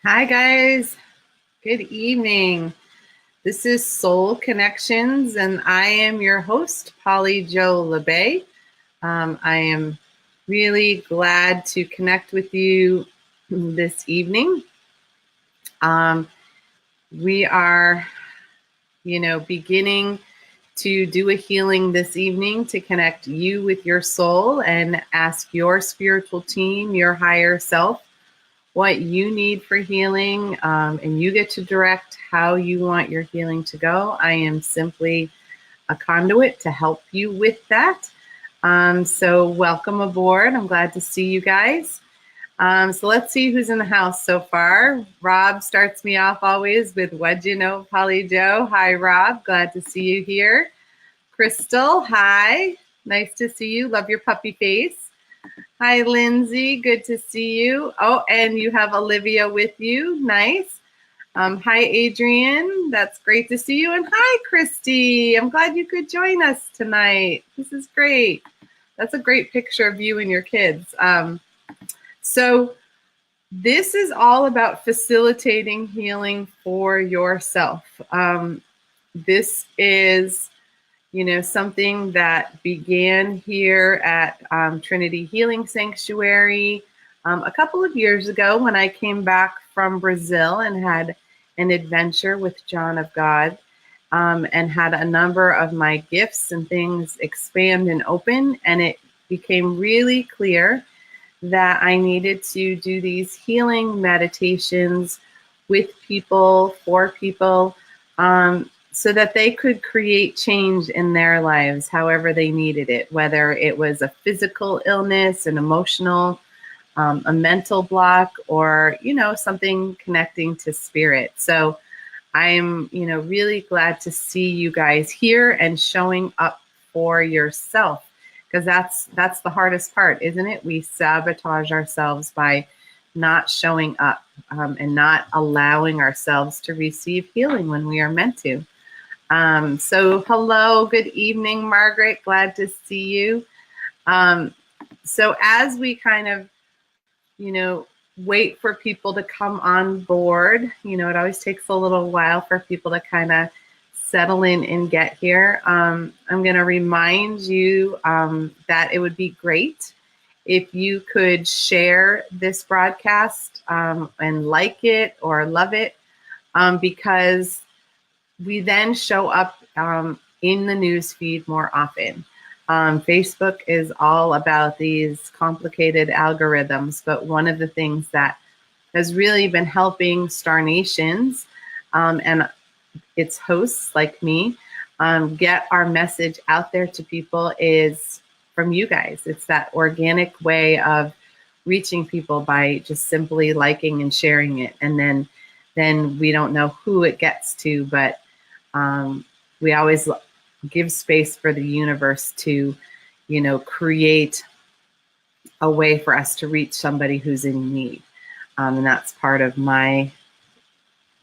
Hi, guys. Good evening. This is Soul Connections, and I am your host, Jo Labbé. I am really glad to connect with you this evening. We are, beginning to do a healing this evening to connect you with your soul and ask your spiritual team, your higher self, what you need for healing, and you get to direct how you want your healing to go. I am simply a conduit to help you with that. So welcome aboard. I'm glad to see you guys. So let's see who's in the house so far. Rob starts me off always with "What'd you know, Polly Jo?" Hi, Rob. Glad to see you here. Crystal, hi. Nice to see you. Love your puppy face. Hi, Lindsay. Good to see you. Oh, and you have Olivia with you. Nice. Hi, Adrian. That's great to see you. And hi, Christy. I'm glad you could join us tonight. This is great. That's a great picture of you and your kids. So this is all about facilitating healing for yourself. This is something that began here at Trinity Healing Sanctuary a couple of years ago when I came back from Brazil and had an adventure with John of God, and had a number of my gifts and things expand and open. And it became really clear that I needed to do these healing meditations with people, for people, so that they could create change in their lives however they needed it, whether it was a physical illness, an emotional, a mental block, or, something connecting to spirit. So I'm, really glad to see you guys here and showing up for yourself, because that's the hardest part, isn't it? We sabotage ourselves by not showing up, and not allowing ourselves to receive healing when we are meant to. So hello, good evening, Margaret. Glad to see you. So as we kind of, wait for people to come on board, it always takes a little while for people to kind of settle in and get here. I'm going to remind you that it would be great if you could share this broadcast and like it or love it, because we then show up in the news feed more often. Facebook is all about these complicated algorithms, but one of the things that has really been helping Star Nations and its hosts like me get our message out there to people is from you guys. It's that organic way of reaching people by just simply liking and sharing it. And then we don't know who it gets to, but we always give space for the universe to, create a way for us to reach somebody who's in need. And that's part of my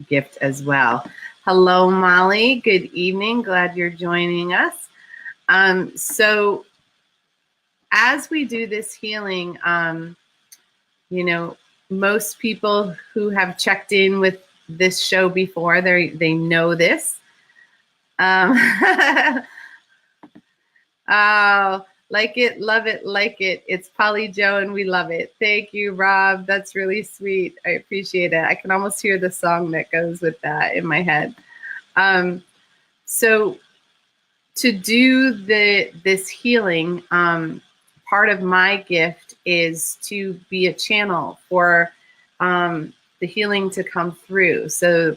gift as well. Hello, Molly. Good evening. Glad you're joining us. So as we do this healing, most people who have checked in with this show before, they know this. Oh, like it, love it, like it. It's Polly Jo and we love it. Thank you, Rob. That's really sweet. I appreciate it. I can almost hear the song that goes with that in my head. So to do this healing, part of my gift is to be a channel for the healing to come through. So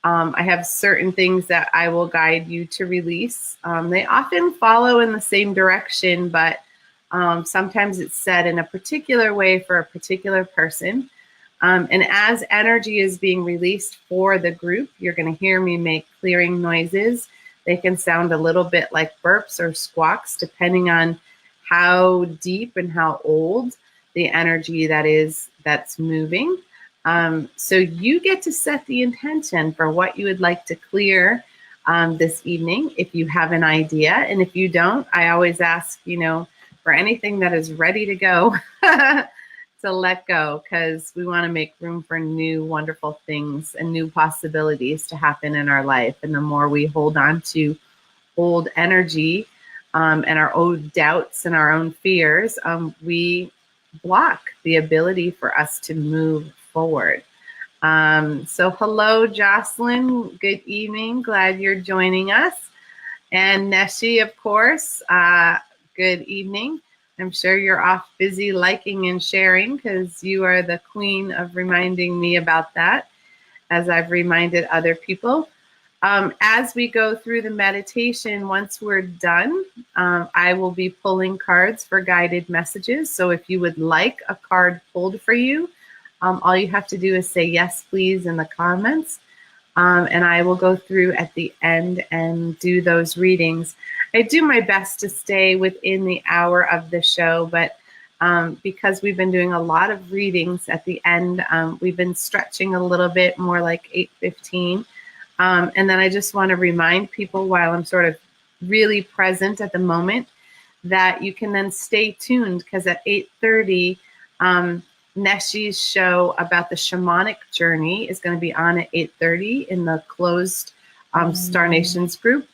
I have certain things that I will guide you to release. They often follow in the same direction, but sometimes it's said in a particular way for a particular person. And as energy is being released for the group, you're going to hear me make clearing noises. They can sound a little bit like burps or squawks, depending on how deep and how old the energy that's moving. So you get to set the intention for what you would like to clear this evening, if you have an idea. And if you don't, I always ask, for anything that is ready to go. It's to let go because we want to make room for new wonderful things and new possibilities to happen in our life. And the more we hold on to old energy and our own doubts and our own fears, we block the ability for us to move forward. So hello, Jocelyn. Good evening. Glad you're joining us. And Neshi, of course, good evening. I'm sure you're off busy liking and sharing because you are the queen of reminding me about that, as I've reminded other people. As we go through the meditation, once we're done, I will be pulling cards for guided messages. So if you would like a card pulled for you, all you have to do is say yes, please, in the comments. And I will go through at the end and do those readings. I do my best to stay within the hour of the show, but because we've been doing a lot of readings at the end, we've been stretching a little bit more like 8:15. And then I just want to remind people while I'm sort of really present at the moment that you can then stay tuned because at 8:30, Neshi's show about the shamanic journey is going to be on at 8:30 in the closed Star Nations group.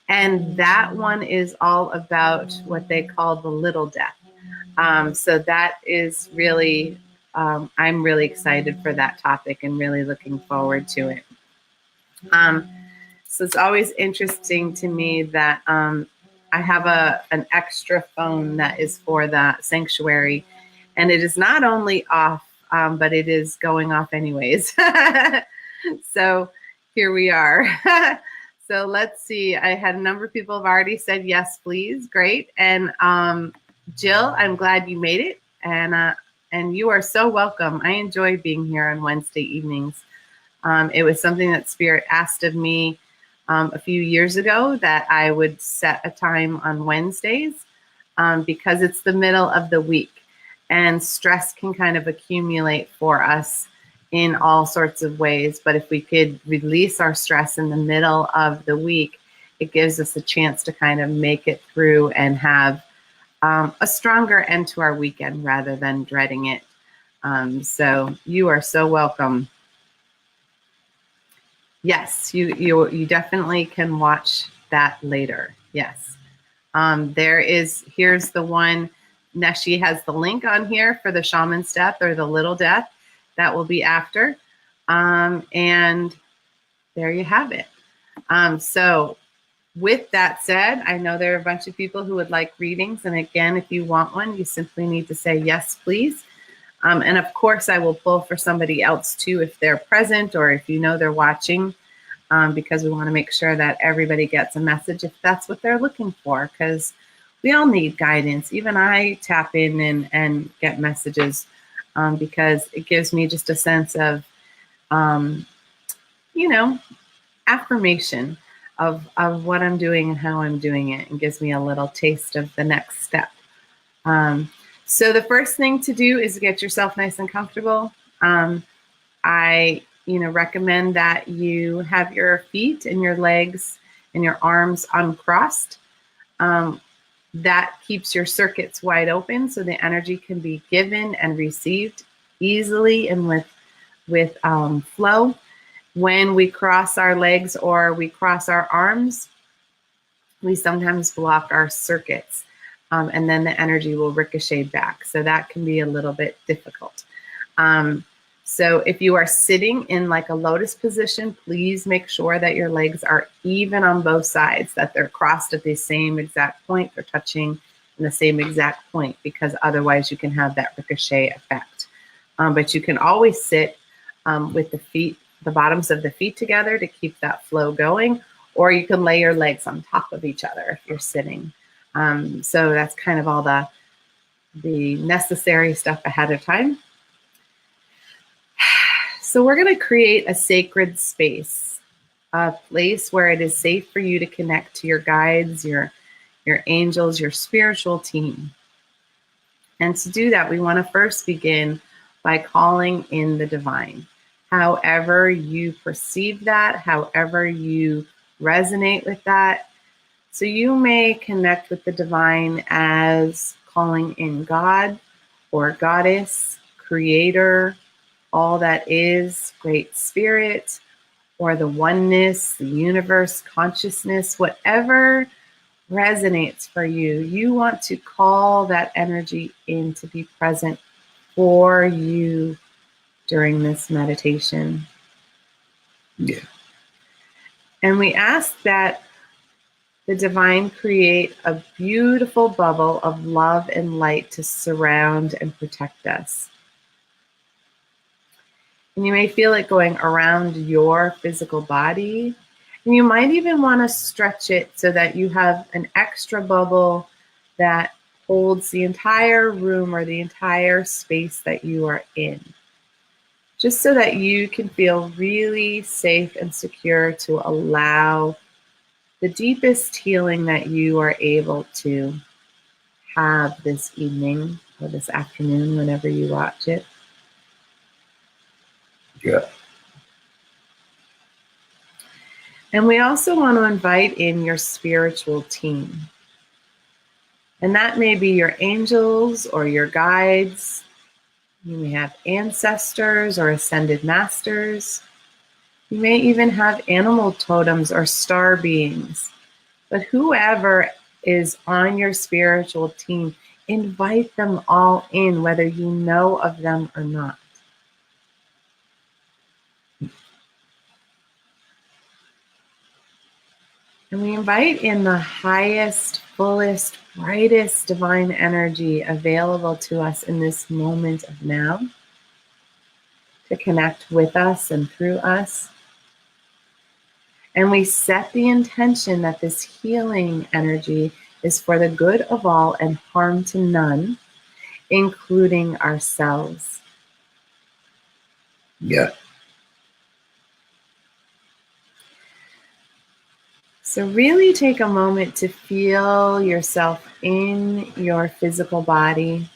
And that one is all about what they call the little death. So that is really, I'm really excited for that topic and really looking forward to it. So it's always interesting to me that I have an extra phone that is for the sanctuary, and it is not only off, but it is going off anyways. So here we are. So let's see. I had a number of people have already said yes, please. Great. And Jill, I'm glad you made it. And you are so welcome. I enjoy being here on Wednesday evenings. It was something that Spirit asked of me a few years ago that I would set a time on Wednesdays because it's the middle of the week and stress can kind of accumulate for us in all sorts of ways. But if we could release our stress in the middle of the week, it gives us a chance to kind of make it through and have a stronger end to our weekend rather than dreading it. So you are so welcome. Yes, you definitely can watch that later. Yes. Here's the one. Neshi has the link on here for the shaman's death or the little death. That will be after. And there you have it. So with that said, I know there are a bunch of people who would like readings. And again, if you want one, you simply need to say yes, please. And of course, I will pull for somebody else too if they're present or if you know they're watching, because we want to make sure that everybody gets a message if that's what they're looking for, because we all need guidance. Even I tap in and get messages because it gives me just a sense of, affirmation of what I'm doing and how I'm doing it, and gives me a little taste of the next step. So the first thing to do is get yourself nice and comfortable. I recommend that you have your feet and your legs and your arms uncrossed. That keeps your circuits wide open so the energy can be given and received easily and with flow. When we cross our legs or we cross our arms, we sometimes block our circuits. And then the energy will ricochet back. So that can be a little bit difficult. So if you are sitting in like a lotus position, please make sure that your legs are even on both sides, that they're crossed at the same exact point, they're touching in the same exact point, because otherwise you can have that ricochet effect. But you can always sit with the feet, the bottoms of the feet together to keep that flow going, or you can lay your legs on top of each other if you're sitting. So that's kind of all the necessary stuff ahead of time. So we're going to create a sacred space, a place where it is safe for you to connect to your guides, your angels, your spiritual team. And to do that, we want to first begin by calling in the divine. However you perceive that, however you resonate with that. So you may connect with the divine as calling in God or Goddess, creator, all that is, great spirit, or the oneness, the universe, consciousness, whatever resonates for you, you want to call that energy in to be present for you during this meditation. Yeah. And we ask that the divine create a beautiful bubble of love and light to surround and protect us. And you may feel it going around your physical body. And you might even want to stretch it so that you have an extra bubble that holds the entire room or the entire space that you are in. Just so that you can feel really safe and secure to allow the deepest healing that you are able to have this evening or this afternoon, whenever you watch it. Yeah. And we also want to invite in your spiritual team. And that may be your angels or your guides. You may have ancestors or ascended masters. You may even have animal totems or star beings. But whoever is on your spiritual team, invite them all in, whether you know of them or not. And we invite in the highest, fullest, brightest divine energy available to us in this moment of now to connect with us and through us. And we set the intention that this healing energy is for the good of all and harm to none, including ourselves. Yeah. So really take a moment to feel yourself in your physical body.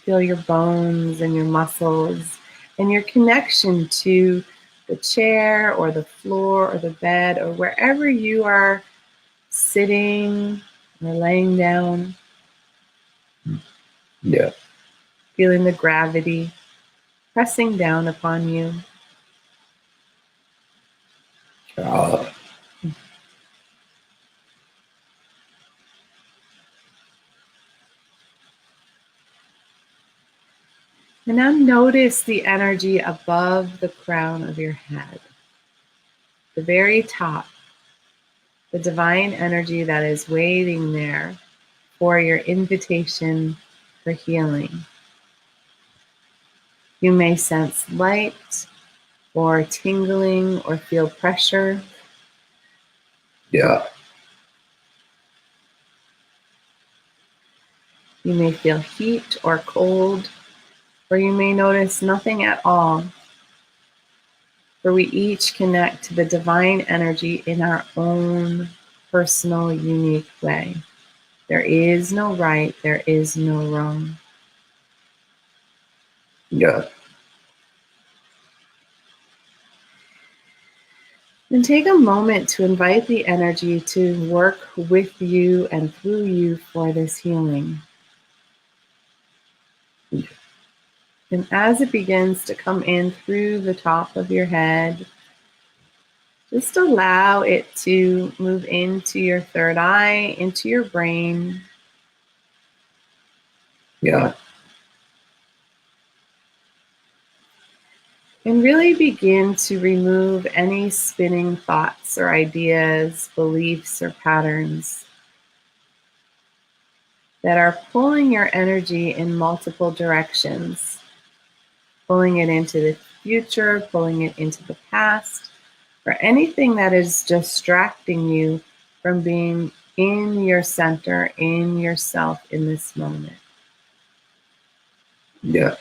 Feel your bones and your muscles and your connection to the chair or the floor or the bed or wherever you are sitting or laying down. Yeah. Feeling the gravity pressing down upon you. Uh, And now notice the energy above the crown of your head, the very top, the divine energy that is waiting there for your invitation for healing. You may sense light or tingling or feel pressure. yeah. You may feel heat or cold, or you may notice nothing at all. For we each connect to the divine energy in our own personal, unique way. There is no right, there is no wrong. Yeah. And take a moment to invite the energy to work with you and through you for this healing. And as it begins to come in through the top of your head, just allow it to move into your third eye, into your brain. Yeah. And really begin to remove any spinning thoughts or ideas, beliefs or patterns that are pulling your energy in multiple directions. Pulling it into the future, pulling it into the past, or anything that is distracting you from being in your center, in yourself in this moment. Yeah.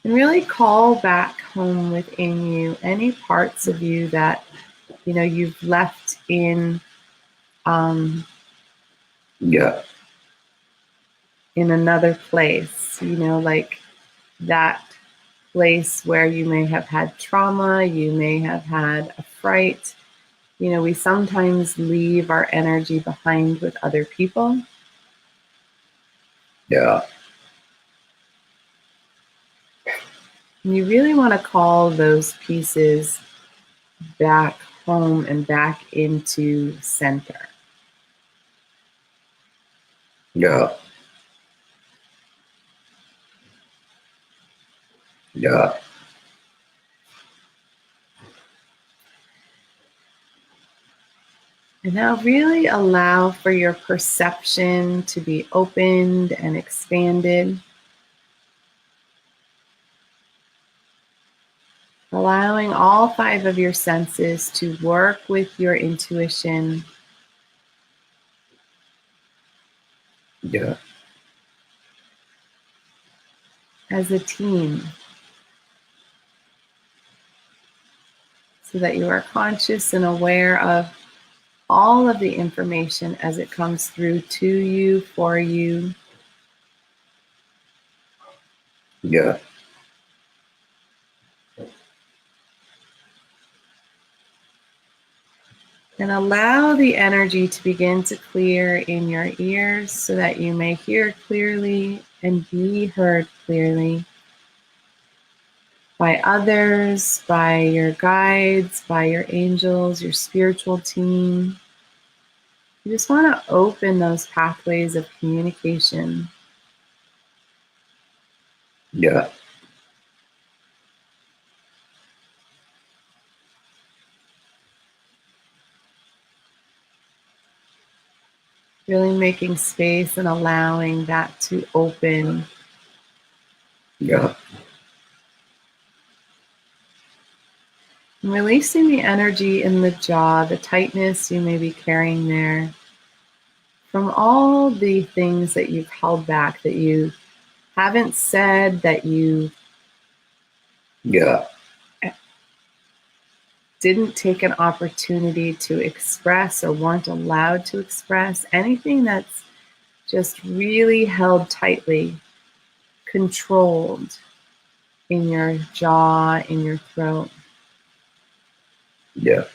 And really call back home within you any parts of you that you've left in Yeah. in another place, like that place where you may have had trauma, you may have had a fright, We sometimes leave our energy behind with other people. Yeah. And you really want to call those pieces back home and back into center. Yeah. Yeah. And now really allow for your perception to be opened and expanded. Allowing all 5 of your senses to work with your intuition Yeah. as a team, so that you are conscious and aware of all of the information as it comes through to you, for you. Yeah. And allow the energy to begin to clear in your ears so that you may hear clearly and be heard clearly by others, by your guides, by your angels, your spiritual team. You just want to open those pathways of communication. Yeah. Really making space and allowing that to open. Yeah. And releasing the energy in the jaw, the tightness you may be carrying there, from all the things that you've held back, that you haven't said, that you Yeah. didn't take an opportunity to express or weren't allowed to express. Anything that's just really held tightly, controlled in your jaw, in your throat. Yeah.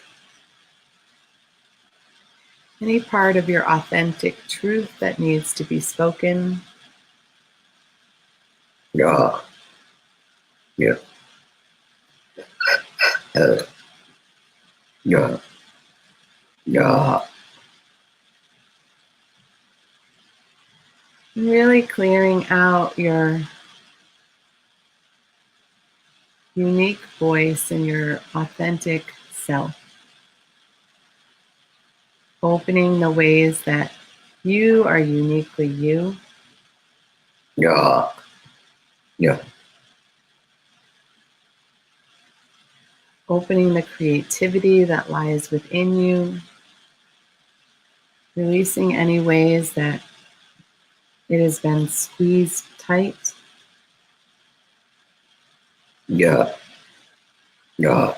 Any part of your authentic truth that needs to be spoken. Yeah. Yeah. Yeah. Yeah. Really clearing out your unique voice and your authentic self. Opening the ways that you are uniquely you. Yeah. Yeah. Opening the creativity that lies within you. Releasing any ways that it has been squeezed tight. Yeah. Yeah.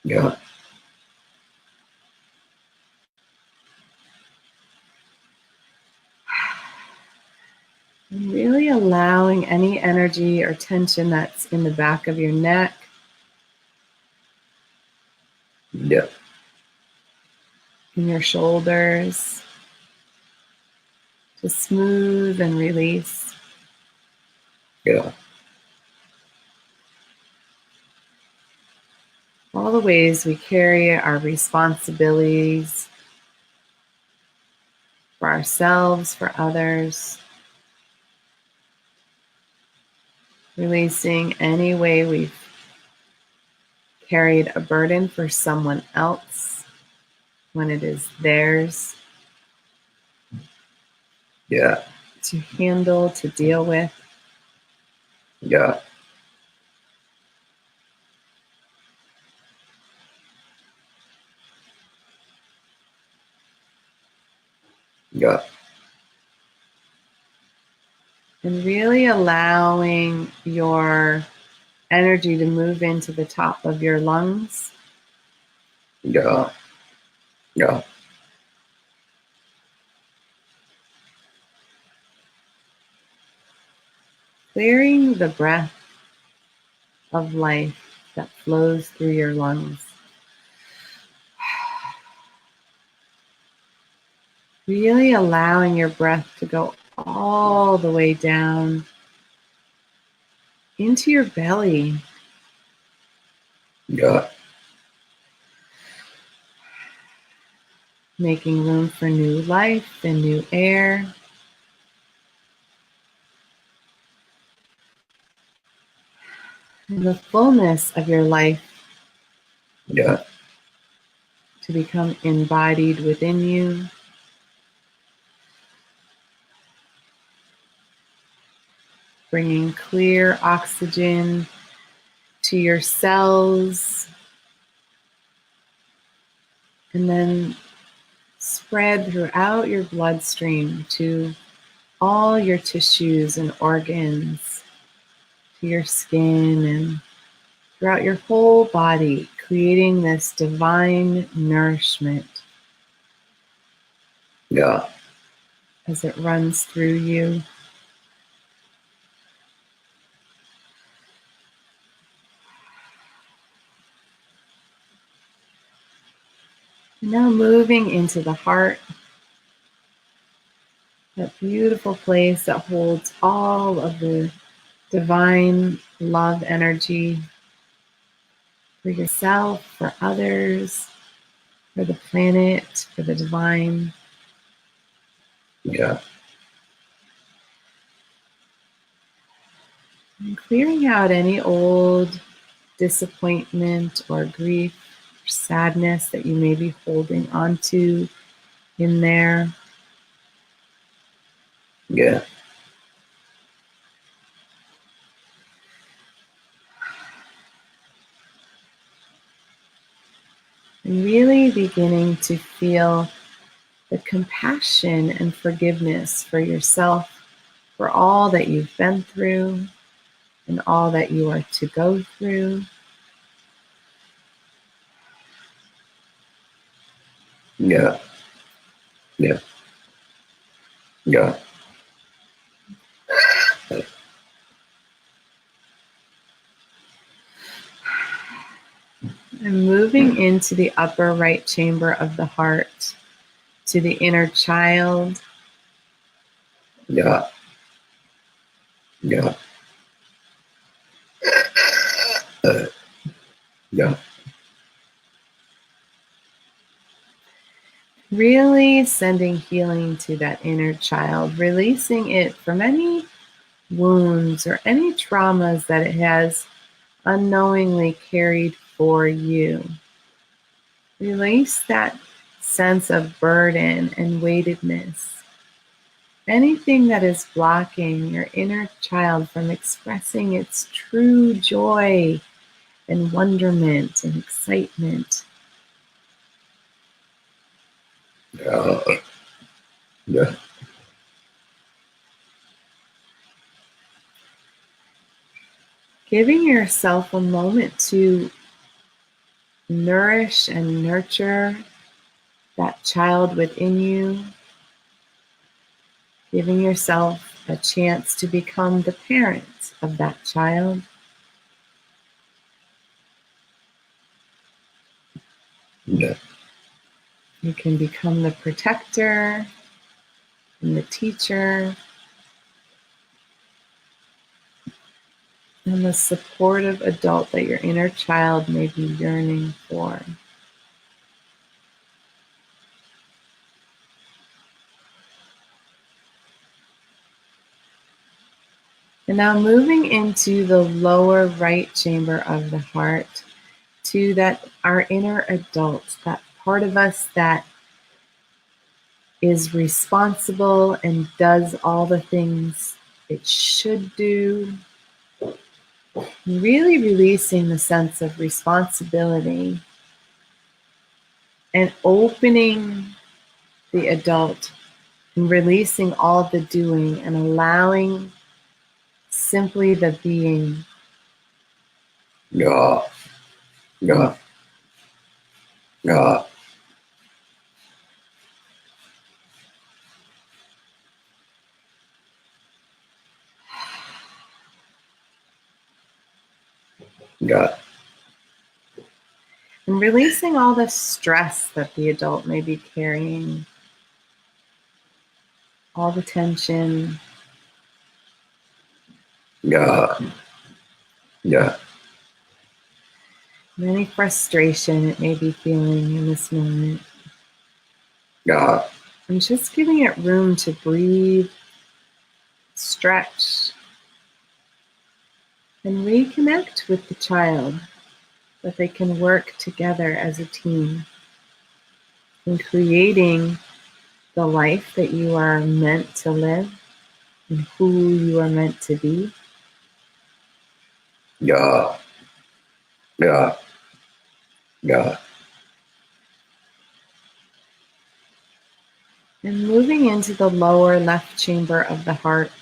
Yeah. And really allowing any energy or tension that's in the back of your neck, Yeah. in your shoulders, to smooth and release. Yeah. All the ways we carry our responsibilities for ourselves, for others. Releasing any way we've carried a burden for someone else when it is theirs Yeah. to handle, to deal with. Yeah. Yeah. And really allowing your energy to move into the top of your lungs. Yeah. Yeah. Clearing the breath of life that flows through your lungs. Really allowing your breath to go all the way down into your belly. Yeah. Making room for new life and new air. And the fullness of your life Yeah. to become embodied within you. Bringing clear oxygen to your cells. And then spread throughout your bloodstream to all your tissues and organs, to your skin and throughout your whole body, creating this divine nourishment Yeah. as it runs through you. Now moving into the heart, that beautiful place that holds all of the divine love energy for yourself, for others, for the planet, for the divine. Yeah. And clearing out any old disappointment or grief or sadness that you may be holding onto in there. Yeah. And really beginning to feel the compassion and forgiveness for yourself, for all that you've been through and all that you are to go through. Yeah. Yeah. Yeah. And moving into the upper right chamber of the heart, to the inner child. Yeah. Yeah. Yeah. Really sending healing to that inner child, releasing it from any wounds or any traumas that it has unknowingly carried for you. Release that sense of burden and weightedness. Anything that is blocking your inner child from expressing its true joy and wonderment and excitement. Yeah. Yeah. Giving yourself a moment to nourish and nurture that child within you. Giving yourself a chance to become the parent of that child. Yeah. You can become the protector and the teacher and the supportive adult that your inner child may be yearning for. And now moving into the lower right chamber of the heart to that our inner adult, that part of us that is responsible and does all the things it should do. Really releasing the sense of responsibility and opening the adult and releasing all the doing and allowing simply the being. Yeah. Yeah. Yeah. Yeah. And releasing all the stress that the adult may be carrying. all the tension, Yeah. Yeah. and any frustration it may be feeling in this moment. Yeah. I'm just giving it room to breathe, stretch, and reconnect with the child, that they can work together as a team in creating the life that you are meant to live and who you are meant to be. Yeah. Yeah. Yeah. And moving into the lower left chamber of the heart,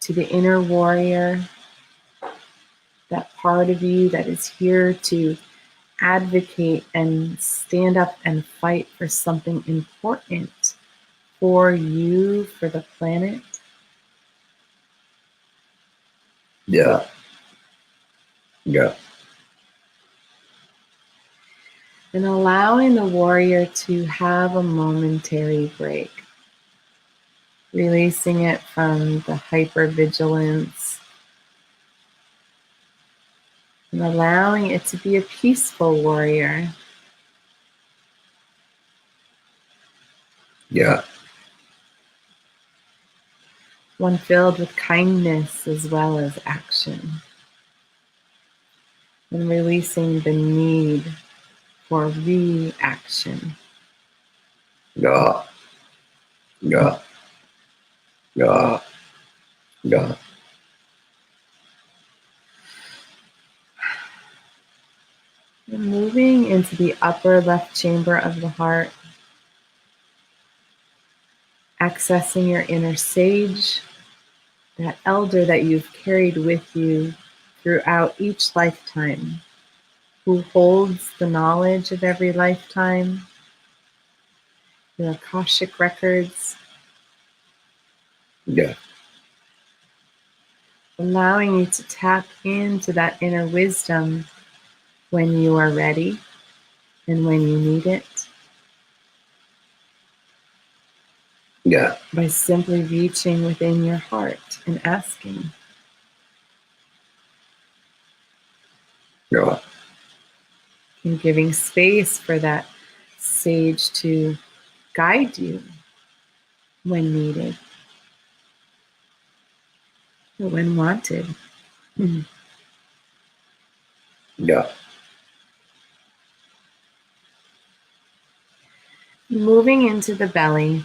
to the inner warrior, that part of you that is here to advocate and stand up and fight for something important for you, for the planet. Yeah. Yeah. And allowing the warrior to have a momentary break, releasing it from the hypervigilance and allowing it to be a peaceful warrior. Yeah. One filled with kindness as well as action. And releasing the need for reaction. Yeah. Yeah. Yeah. Yeah. And moving into the upper left chamber of the heart, accessing your inner sage, that elder that you've carried with you throughout each lifetime, who holds the knowledge of every lifetime, your Akashic records, Yeah. allowing you to tap into that inner wisdom when you are ready and when you need it, Yeah. by simply reaching within your heart and asking. Yeah. And giving space for that sage to guide you when needed or when wanted. Yeah. Moving into the belly,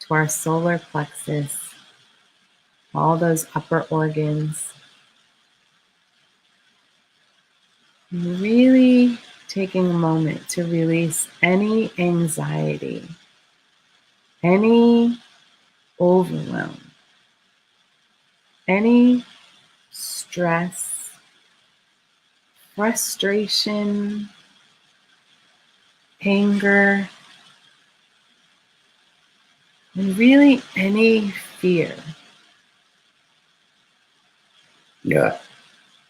to our solar plexus, all those upper organs. Really taking a moment to release any anxiety, any overwhelm, any stress, frustration, anger, and really any fear. Yeah.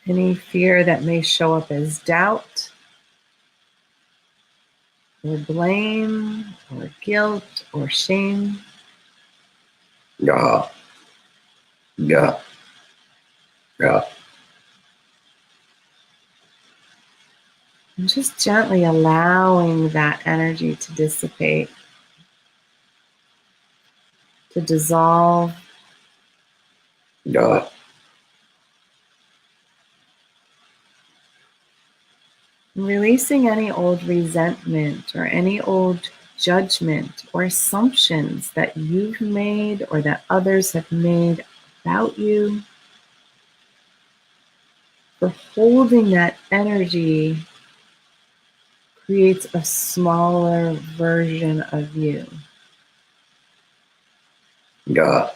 Any fear that may show up as doubt or blame or guilt or shame. Yeah. Yeah. Yeah. And just gently allowing that energy to dissipate, to dissolve, Yeah. and releasing any old resentment or any old judgment or assumptions that you've made or that others have made about you. For holding that energy creates a smaller version of you. Yeah.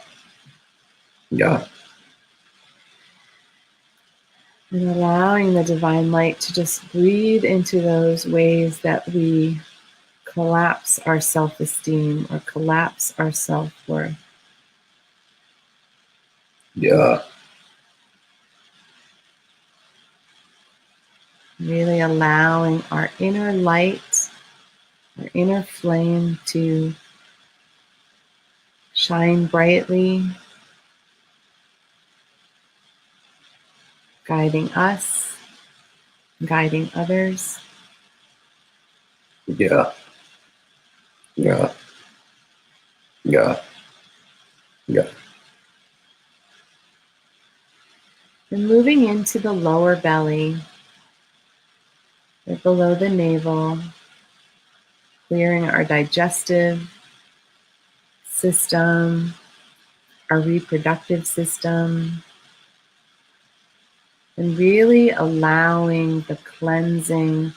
Yeah. And allowing the divine light to just breathe into those ways that we collapse our self-esteem or collapse our self-worth. Yeah. Really allowing our inner light our inner flame to shine brightly, guiding us, guiding others. Yeah. Yeah. Yeah. Yeah. And moving into the lower belly, right below the navel, clearing our digestive system, our reproductive system, and really allowing the cleansing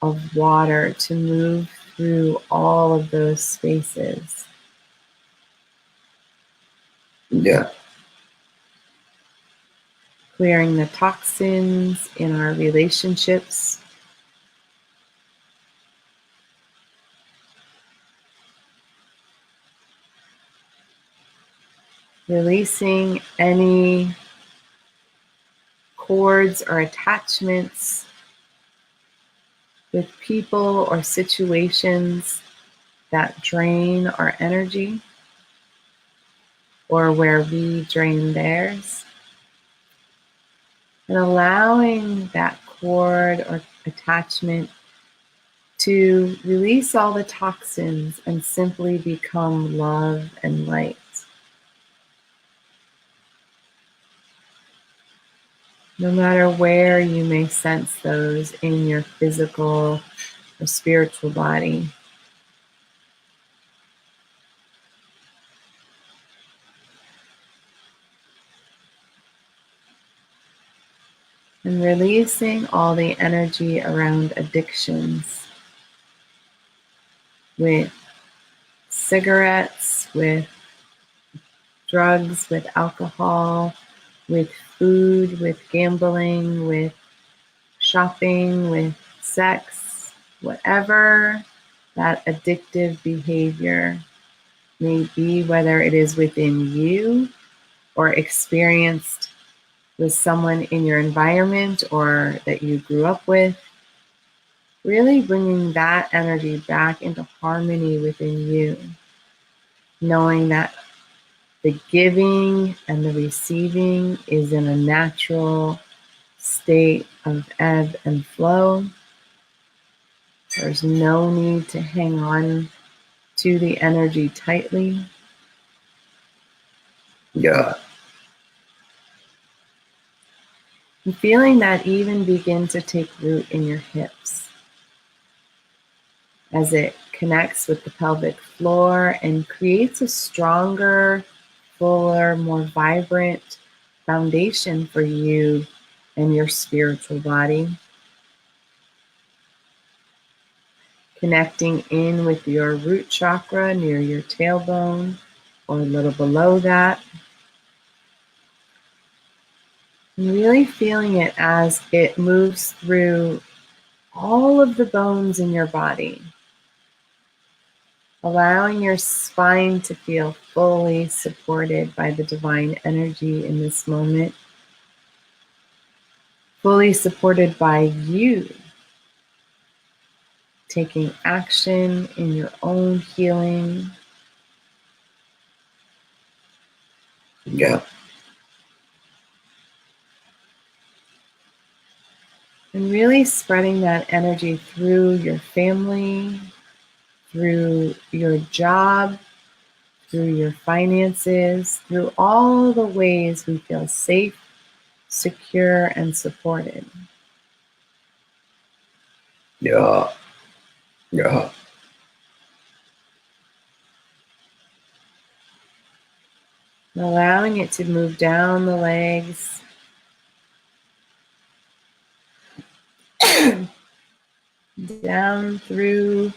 of water to move through all of those spaces. Yeah. Clearing the toxins in our relationships, releasing any cords or attachments with people or situations that drain our energy or where we drain theirs. And allowing that cord or attachment to release all the toxins and simply become love and light. No matter where you may sense those in your physical or spiritual body. And releasing all the energy around addictions with cigarettes, with drugs, with alcohol, with food, with gambling, with shopping, with sex, whatever that addictive behavior may be, whether it is within you or experienced with someone in your environment or that you grew up with, really bringing that energy back into harmony within you, knowing that the giving and the receiving is in a natural state of ebb and flow. There's no need to hang on to the energy tightly. Yeah. And feeling that even begin to take root in your hips as it connects with the pelvic floor and creates a stronger, fuller, more vibrant foundation for you and your spiritual body. Connecting in with your root chakra near your tailbone or a little below that. And really feeling it as it moves through all of the bones in your body. Allowing your spine to feel fully supported by the divine energy in this moment. Fully supported by you. Taking action in your own healing. Yeah. And really spreading that energy through your family, through your job, through your finances, through all the ways we feel safe, secure, and supported. Yeah. Yeah. And allowing it to move down the legs, down through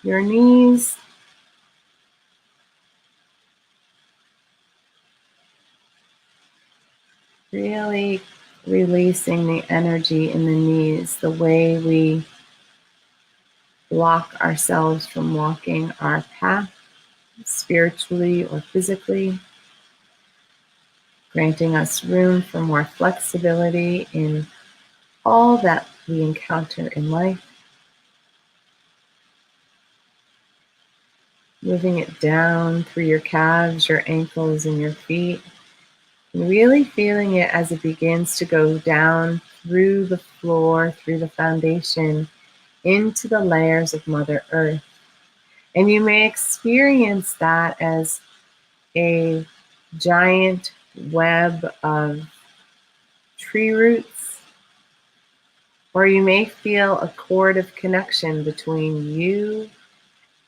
your knees, really releasing the energy in the knees, the way we block ourselves from walking our path spiritually or physically, granting us room for more flexibility in all that we encounter in life. moving it down through your calves, your ankles, and your feet. And really feeling it as it begins to go down through the floor, through the foundation, into the layers of Mother Earth. And you may experience that as a giant web of tree roots, or you may feel a cord of connection between you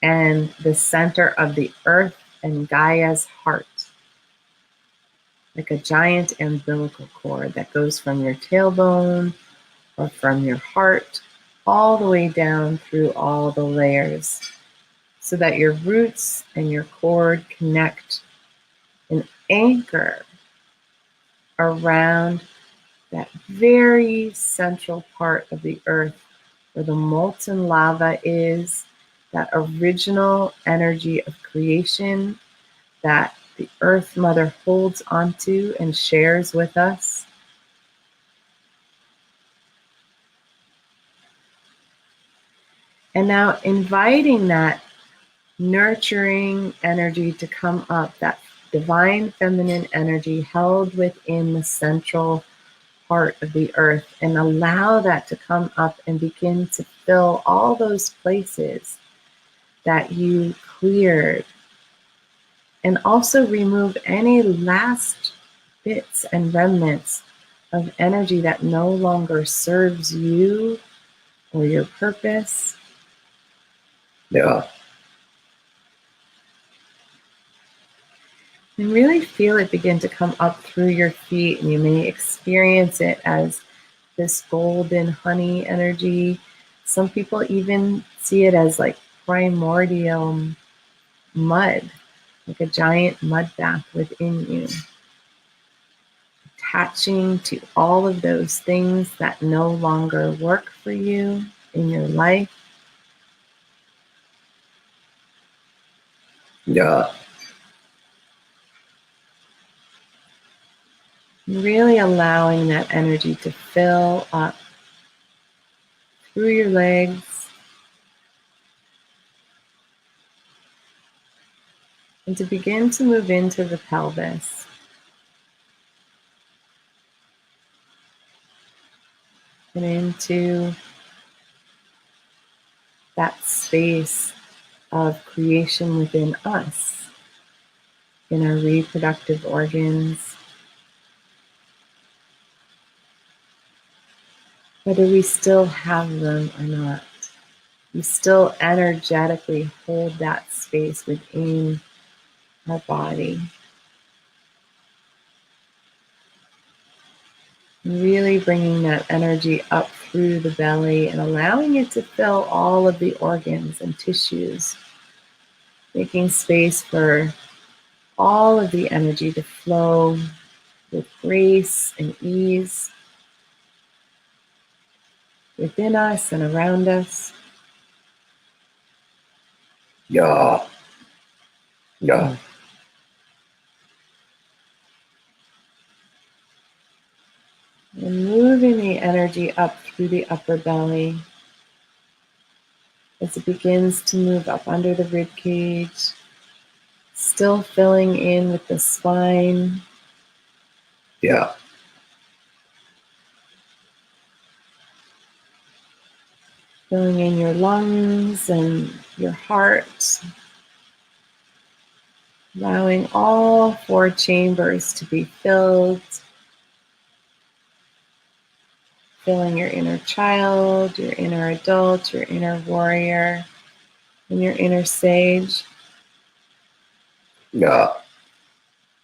and the center of the earth and Gaia's heart, like a giant umbilical cord that goes from your tailbone or from your heart all the way down through all the layers, so that your roots and your cord connect and anchor around that very central part of the earth where the molten lava is, that original energy of creation that the Earth Mother holds onto and shares with us. And now inviting that nurturing energy to come up, that divine feminine energy held within the central part of the earth, and allow that to come up and begin to fill all those places that you cleared, and also remove any last bits and remnants of energy that no longer serves you or your purpose. Yeah. And really feel it begin to come up through your feet, and you may experience it as this golden honey energy. Some people even see it as like primordial mud, like a giant mud bath within you, attaching to all of those things that no longer work for you in your life. Yeah. Really allowing that energy to fill up through your legs and to begin to move into the pelvis. And into that space of creation within us, in our reproductive organs, whether we still have them or not. We still energetically hold that space within our body. Really bringing that energy up through the belly and allowing it to fill all of the organs and tissues, making space for all of the energy to flow with grace and ease within us and around us. Yeah. Yeah. And moving the energy up through the upper belly as it begins to move up under the rib cage, still filling in with the spine. Yeah. Filling in your lungs and your heart, allowing all four chambers to be filled, filling your inner child, your inner adult, your inner warrior, and your inner sage. Yeah.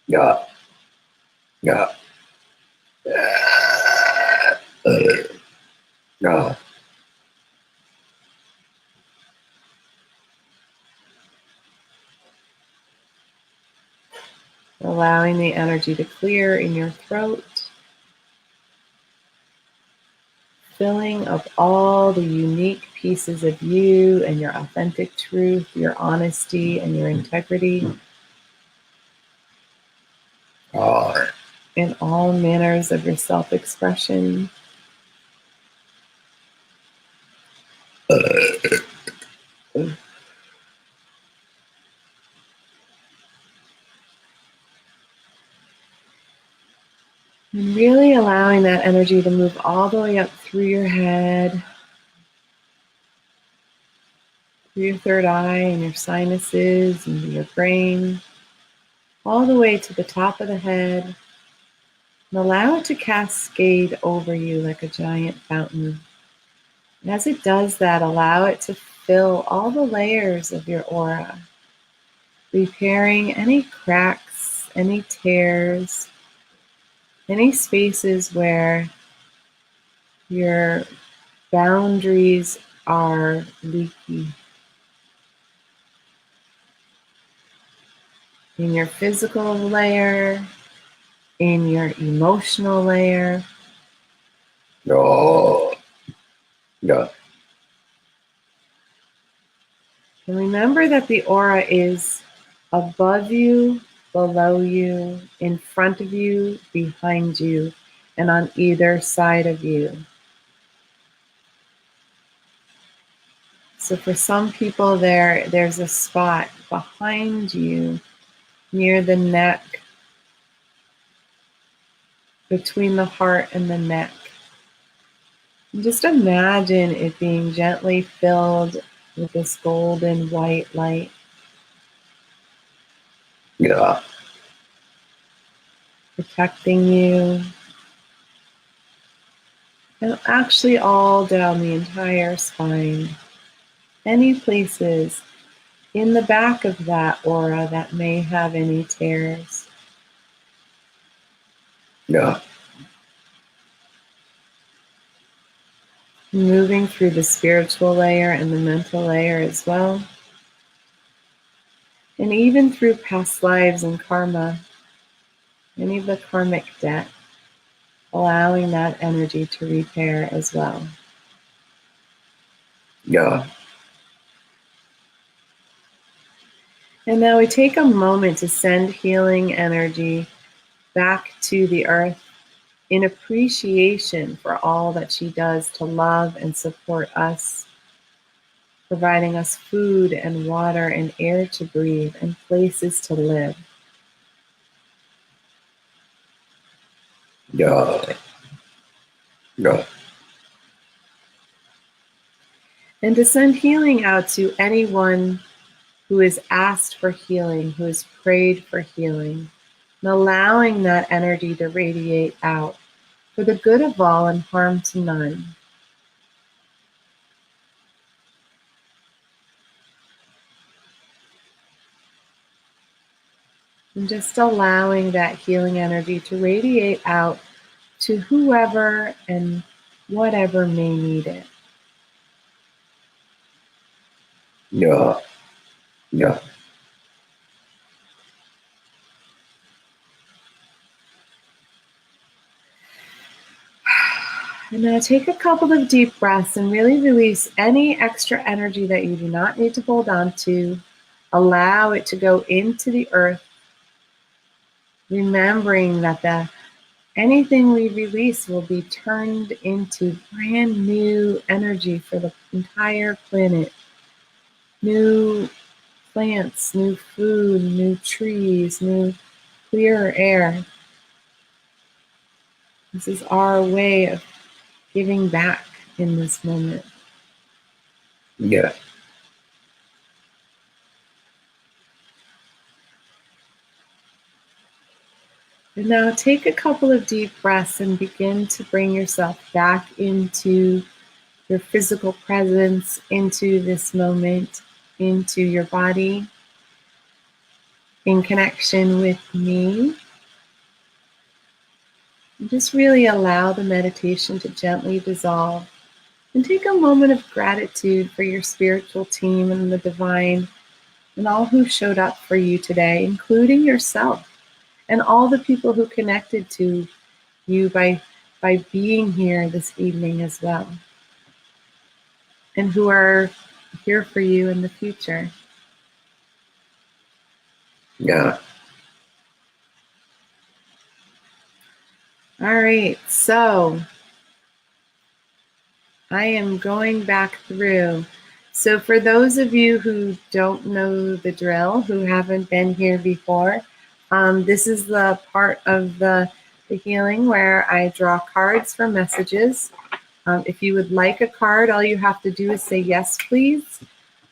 Yeah. Yeah. Yeah. Allowing the energy to clear in your throat, filling up all the unique pieces of you and your authentic truth, your honesty and your integrity, in all manners of your self-expression. And really allowing that energy to move all the way up through your head, through your third eye and your sinuses and your brain, all the way to the top of the head. And allow it to cascade over you like a giant fountain. And as it does that, allow it to fill all the layers of your aura, repairing any cracks, any tears, any spaces where your boundaries are leaky. In your physical layer, in your emotional layer. Yeah. Yeah. And remember that the aura is above you, below you, in front of you, behind you, and on either side of you. So for some people there's a spot behind you near the neck, between the heart and the neck. And just imagine it being gently filled with this golden white light, Yeah. protecting you, and actually all down the entire spine. Any places in the back of that aura that may have any tears. Yeah. Moving through the spiritual layer and the mental layer as well. And even through past lives and karma, any of the karmic debt, allowing that energy to repair as well. Yeah. And now we take a moment to send healing energy back to the earth in appreciation for all that she does to love and support us, providing us food and water and air to breathe and places to live. Yeah. Yeah. And to send healing out to anyone who has asked for healing, who has prayed for healing, and allowing that energy to radiate out for the good of all and harm to none. And just allowing that healing energy to radiate out to whoever and whatever may need it. Yeah. Yeah. And now take a couple of deep breaths and really release any extra energy that you do not need to hold on to. Allow it to go into the earth, remembering that anything we release will be turned into brand new energy for the entire planet. New plants, new food, new trees, new clearer air. This is our way of giving back in this moment. Yeah. And now take a couple of deep breaths and begin to bring yourself back into your physical presence, into this moment, into your body, in connection with me. And just really allow the meditation to gently dissolve. And take a moment of gratitude for your spiritual team and the divine and all who showed up for you today, including yourself and all the people who connected to you by being here this evening as well, and who are here for you in the future. Yeah. All right, so I am going back through. So for those of you who don't know the drill, who haven't been here before, this is the part of the the healing where I draw cards for messages. If you would like a card, all you have to do is say yes, please.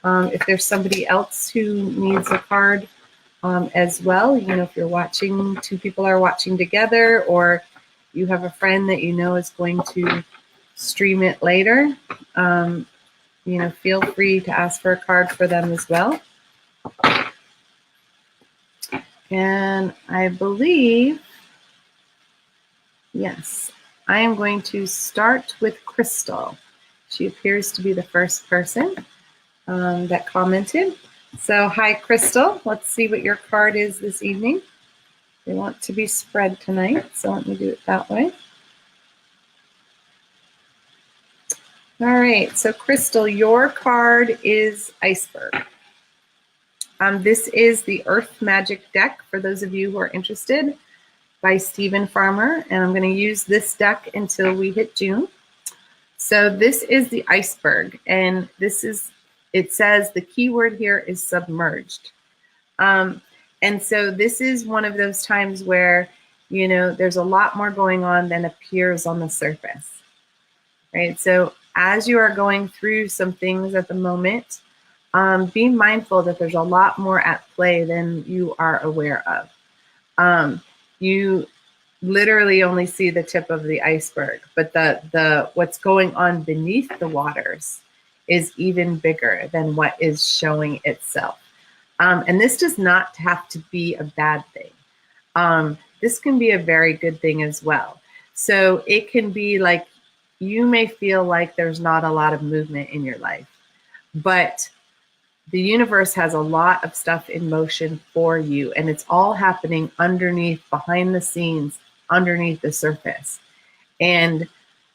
If there's somebody else who needs a card as well, if you're watching, two people are watching together, or you have a friend that you know is going to stream it later, feel free to ask for a card for them as well. And I believe, yes, I am going to start with Crystal. She appears to be the first person that commented. So hi, Crystal. Let's see what your card is this evening. They want to be spread tonight, so let me do it that way. All right, so Crystal, your card is Iceberg. This is the Earth Magic deck, for those of you who are interested, by Stephen Farmer, and I'm going to use this deck until we hit June. So this is the Iceberg, and it says the key word here is submerged. And so this is one of those times where, there's a lot more going on than appears on the surface, right? So as you are going through some things at the moment, be mindful that there's a lot more at play than you are aware of. You literally only see the tip of the iceberg, but the what's going on beneath the waters is even bigger than what is showing itself. And this does not have to be a bad thing. This can be a very good thing as well. So it can be like, you may feel like there's not a lot of movement in your life, but the universe has a lot of stuff in motion for you, and it's all happening underneath, behind the scenes, underneath the surface. And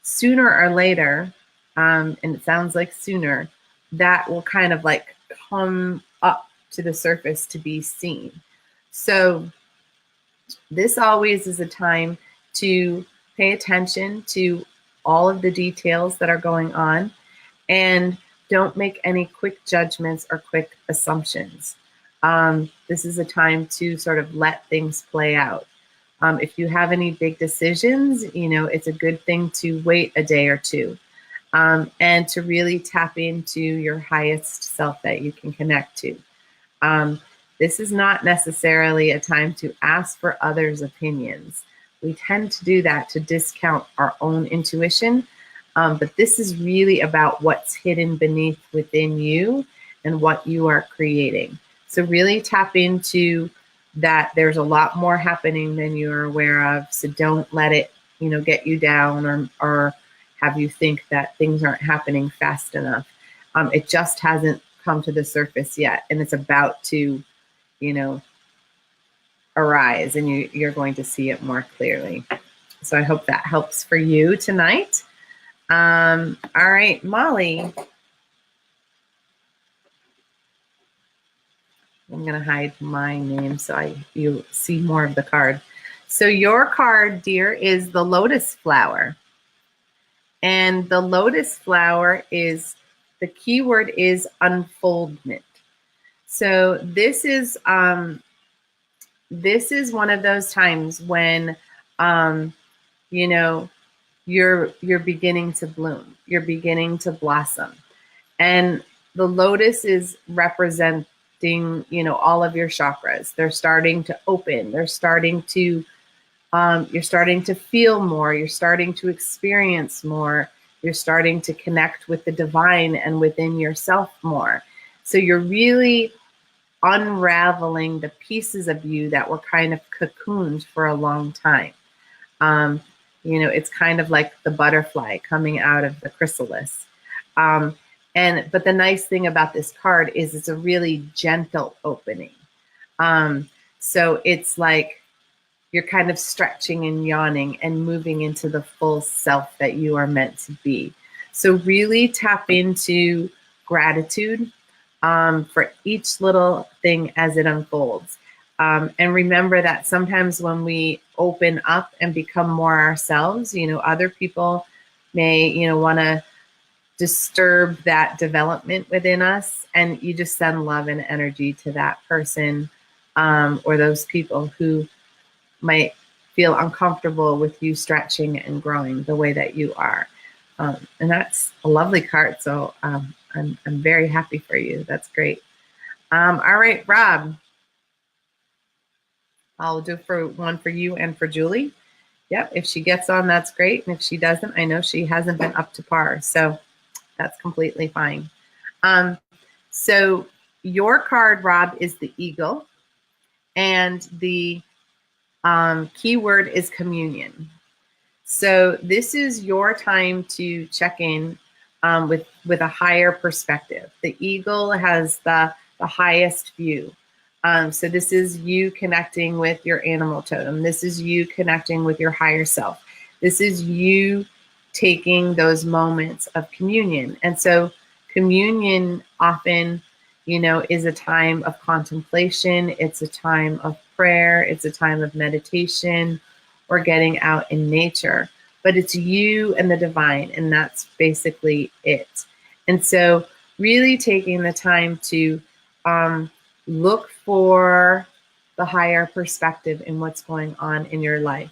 sooner or later, and it sounds like sooner, that will kind of like come up to the surface to be seen. So this always is a time to pay attention to all of the details that are going on, and don't make any quick judgments or quick assumptions. This is a time to sort of let things play out. If you have any big decisions, it's a good thing to wait a day or two, and to really tap into your highest self that you can connect to. This is not necessarily a time to ask for others' opinions. We tend to do that to discount our own intuition. But this is really about what's hidden beneath within you and what you are creating. So really tap into that. There's a lot more happening than you're aware of. So don't let it, get you down or have you think that things aren't happening fast enough. It just hasn't come to the surface yet, and it's about to, arise, and you're going to see it more clearly. So I hope that helps for you tonight. All right, Molly. I'm going to hide my name so you see more of the card. So your card, dear, is the lotus flower. And the lotus flower is, the key word is unfoldment. So this is one of those times when, you're beginning to bloom, you're beginning to blossom. And the lotus is representing, all of your chakras. They're starting to open. They're starting to, you're starting to feel more. You're starting to experience more. You're starting to connect with the divine and within yourself more. So you're really unraveling the pieces of you that were kind of cocooned for a long time. It's kind of like the butterfly coming out of the chrysalis. But the nice thing about this card is it's a really gentle opening. So it's like you're kind of stretching and yawning and moving into the full self that you are meant to be. So really tap into gratitude for each little thing as it unfolds. And remember that sometimes when we open up and become more ourselves, other people may, want to disturb that development within us, and you just send love and energy to that person or those people who might feel uncomfortable with you stretching and growing the way that you are. And that's a lovely card. So I'm very happy for you. That's great. All right, Rob. I'll do one for you and for Julie. Yep, if she gets on, that's great. And if she doesn't, I know she hasn't been up to par. So that's completely fine. So your card, Rob, is the eagle. And the key word is communion. So this is your time to check in with a higher perspective. The eagle has the highest view. So this is you connecting with your animal totem. This is you connecting with your higher self. This is you taking those moments of communion. And so communion often, is a time of contemplation. It's a time of prayer. It's a time of meditation or getting out in nature. But it's you and the divine, and that's basically it. And so really taking the time to look for the higher perspective in what's going on in your life.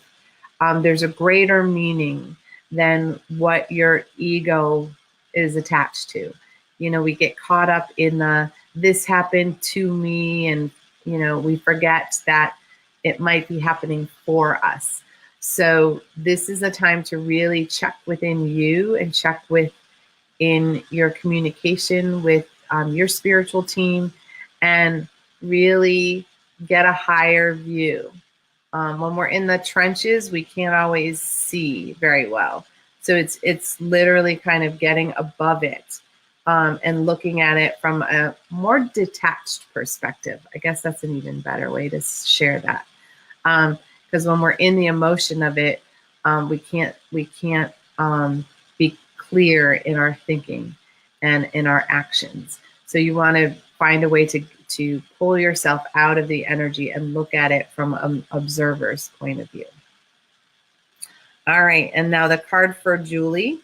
There's a greater meaning than what your ego is attached to. We get caught up in this happened to me, and we forget that it might be happening for us. So this is a time to really check within you and check within your communication with your spiritual team, and really get a higher view. When we're in the trenches, we can't always see very well. So it's literally kind of getting above it and looking at it from a more detached perspective. I guess that's an even better way to share that. Because when we're in the emotion of it, we can't be clear in our thinking and in our actions. So you want to find a way to pull yourself out of the energy and look at it from an observer's point of view. All right, and now the card for Julie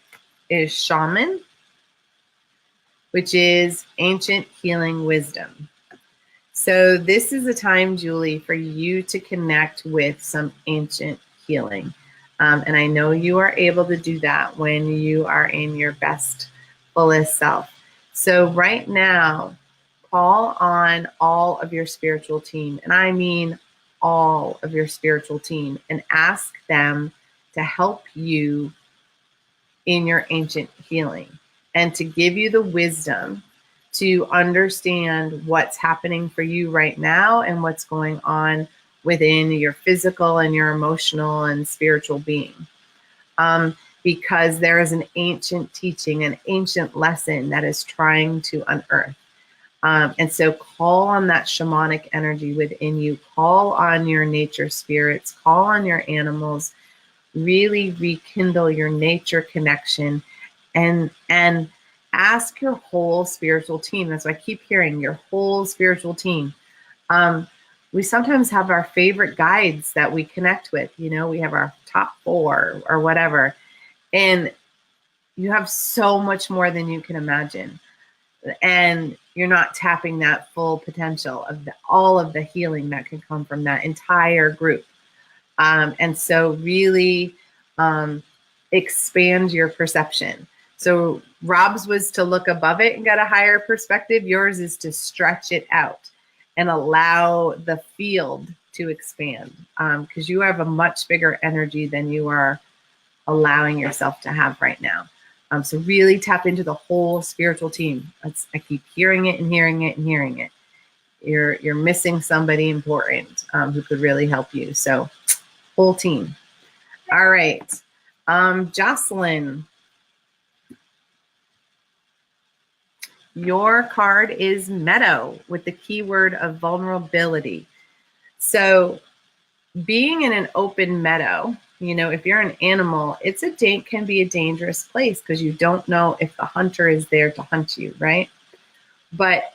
is Shaman, which is ancient healing wisdom. So this is a time, Julie, for you to connect with some ancient healing. And I know you are able to do that when you are in your best, fullest self. So right now, call on all of your spiritual team, and I mean all of your spiritual team, and ask them to help you in your ancient healing and to give you the wisdom to understand what's happening for you right now and what's going on within your physical and your emotional and spiritual being. Because there is an ancient teaching, an ancient lesson that is trying to unearth. And so call on that shamanic energy within you, call on your nature spirits, call on your animals, really rekindle your nature connection, and ask your whole spiritual team. That's why I keep hearing your whole spiritual team. We sometimes have our favorite guides that we connect with, we have our top 4 or whatever, and you have so much more than you can imagine. And you're not tapping that full potential of all of the healing that can come from that entire group. And so really expand your perception. So Rob's was to look above it and get a higher perspective. Yours is to stretch it out and allow the field to expand, because you have a much bigger energy than you are allowing yourself to have right now. So really tap into the whole spiritual team. I keep hearing it and hearing it and hearing it. You're missing somebody important who could really help you. So whole team. All right. Jocelyn, your card is meadow with the keyword of vulnerability. So being in an open meadow, if you're an animal, can be a dangerous place because you don't know if the hunter is there to hunt you, right? But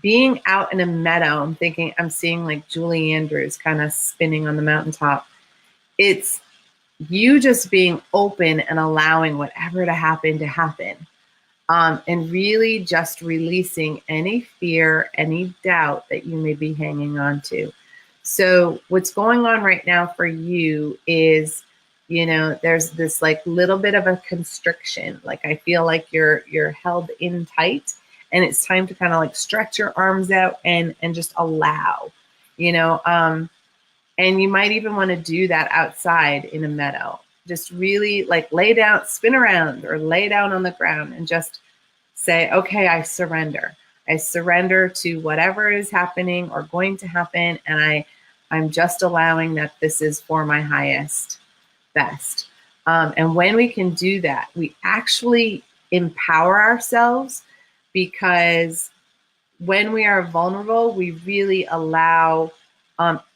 being out in a meadow, I'm seeing like Julie Andrews kind of spinning on the mountaintop. It's you just being open and allowing whatever to happen. And really just releasing any fear, any doubt that you may be hanging on to. So what's going on right now for you is, there's this like little bit of a constriction. Like I feel like you're held in tight, and it's time to kind of like stretch your arms out and just allow, and you might even want to do that outside in a meadow. Just really like lay down, spin around, or lay down on the ground and just say, okay, I surrender. I surrender to whatever is happening or going to happen. And I'm just allowing that this is for my highest best. And when we can do that, we actually empower ourselves, because when we are vulnerable, we really allow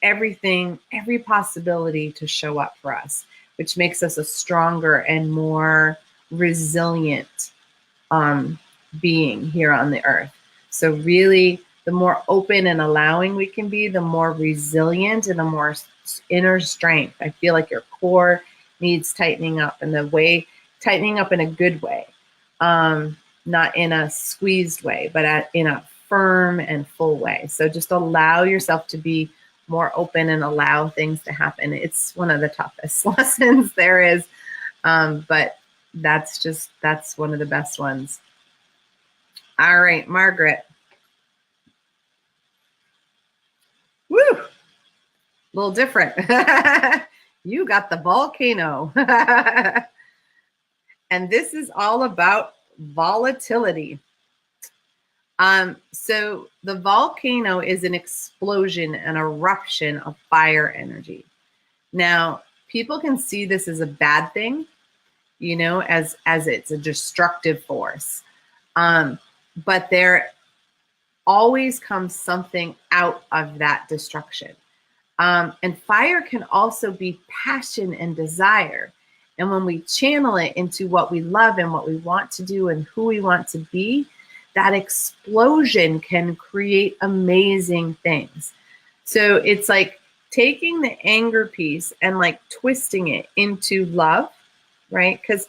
everything, every possibility to show up for us, which makes us a stronger and more resilient being here on the earth. So really, the more open and allowing we can be, the more resilient and the more inner strength. I feel like your core needs tightening up, and tightening up in a good way, not in a squeezed way, but in a firm and full way. So just allow yourself to be more open and allow things to happen. It's one of the toughest lessons there is, but that's one of the best ones. All right, Margaret. Woo! A little different. You got the volcano. And this is all about volatility. So the volcano is an explosion, an eruption of fire energy. Now, people can see this as a bad thing, as it's a destructive force. But there always comes something out of that destruction. And fire can also be passion and desire. And when we channel it into what we love and what we want to do and who we want to be, that explosion can create amazing things. So it's like taking the anger piece and like twisting it into love, right? Because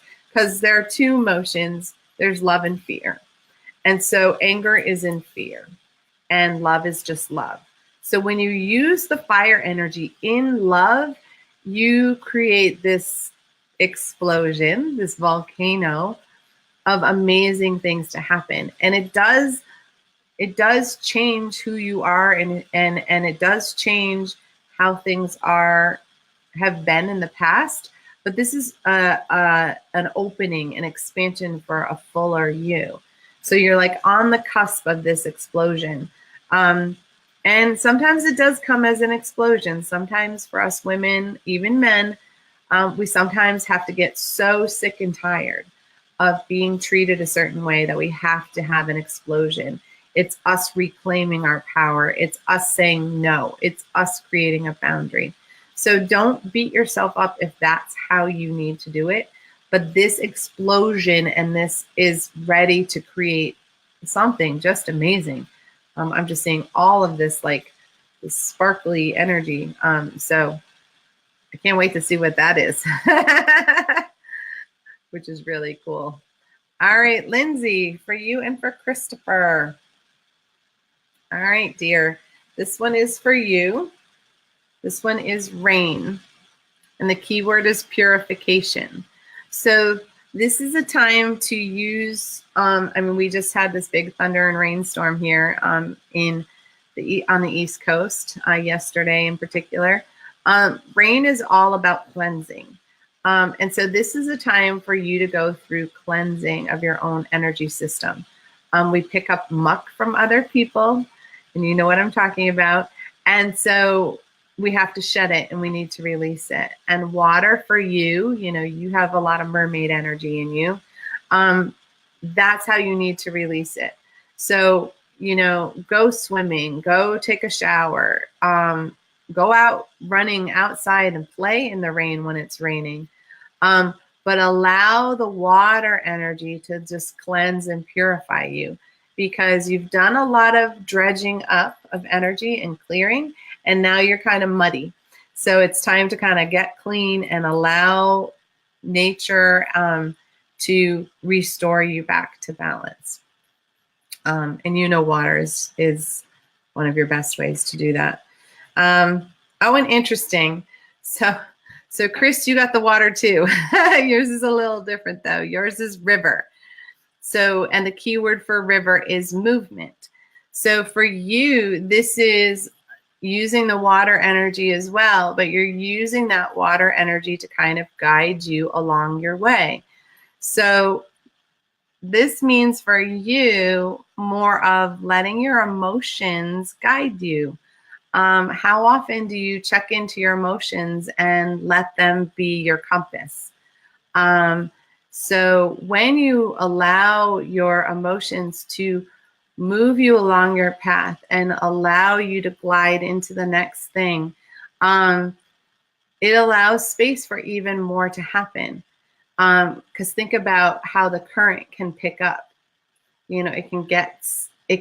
there are two emotions. There's love and fear. And so anger is in fear, and love is just love. So when you use the fire energy in love, you create this explosion, this volcano of amazing things to happen. And it does change who you are, and it does change how things have been in the past. But this is an opening, an expansion for a fuller you. So you're like on the cusp of this explosion. And sometimes it does come as an explosion. Sometimes for us women, even men, we sometimes have to get so sick and tired of being treated a certain way that we have to have an explosion. It's us reclaiming our power. It's us saying no. It's us creating a boundary. So don't beat yourself up if that's how you need to do it. But this explosion and this is ready to create something just amazing. I'm just seeing all of this, like this sparkly energy. So I can't wait to see what that is, which is really cool. All right, Lindsay, for you and for Christopher. All right, dear. This one is for you. This one is rain. And the key word is purification. So this is a time to use, we just had this big thunder and rainstorm here on the East Coast yesterday in particular. Rain is all about cleansing. And so this is a time for you to go through cleansing of your own energy system. We pick up muck from other people, and you know what I'm talking about. And so we have to shed it and we need to release it. And water for you, you have a lot of mermaid energy in you. That's how you need to release it. So, go swimming, go take a shower, go out running outside and play in the rain when it's raining. But allow the water energy to just cleanse and purify you, because you've done a lot of dredging up of energy and clearing, and now you're kind of muddy. So it's time to kind of get clean and allow nature to restore you back to balance. And water is one of your best ways to do that. Oh, and interesting. So Chris, you got the water too. Yours is a little different though. Yours is river. So, and the key word for river is movement. So for you, this is using the water energy as well, but you're using that water energy to kind of guide you along your way. So this means for you more of letting your emotions guide you. How often do you check into your emotions and let them be your compass? So when you allow your emotions to move you along your path and allow you to glide into the next thing, it allows space for even more to happen. Because think about how the current can pick up. You know, it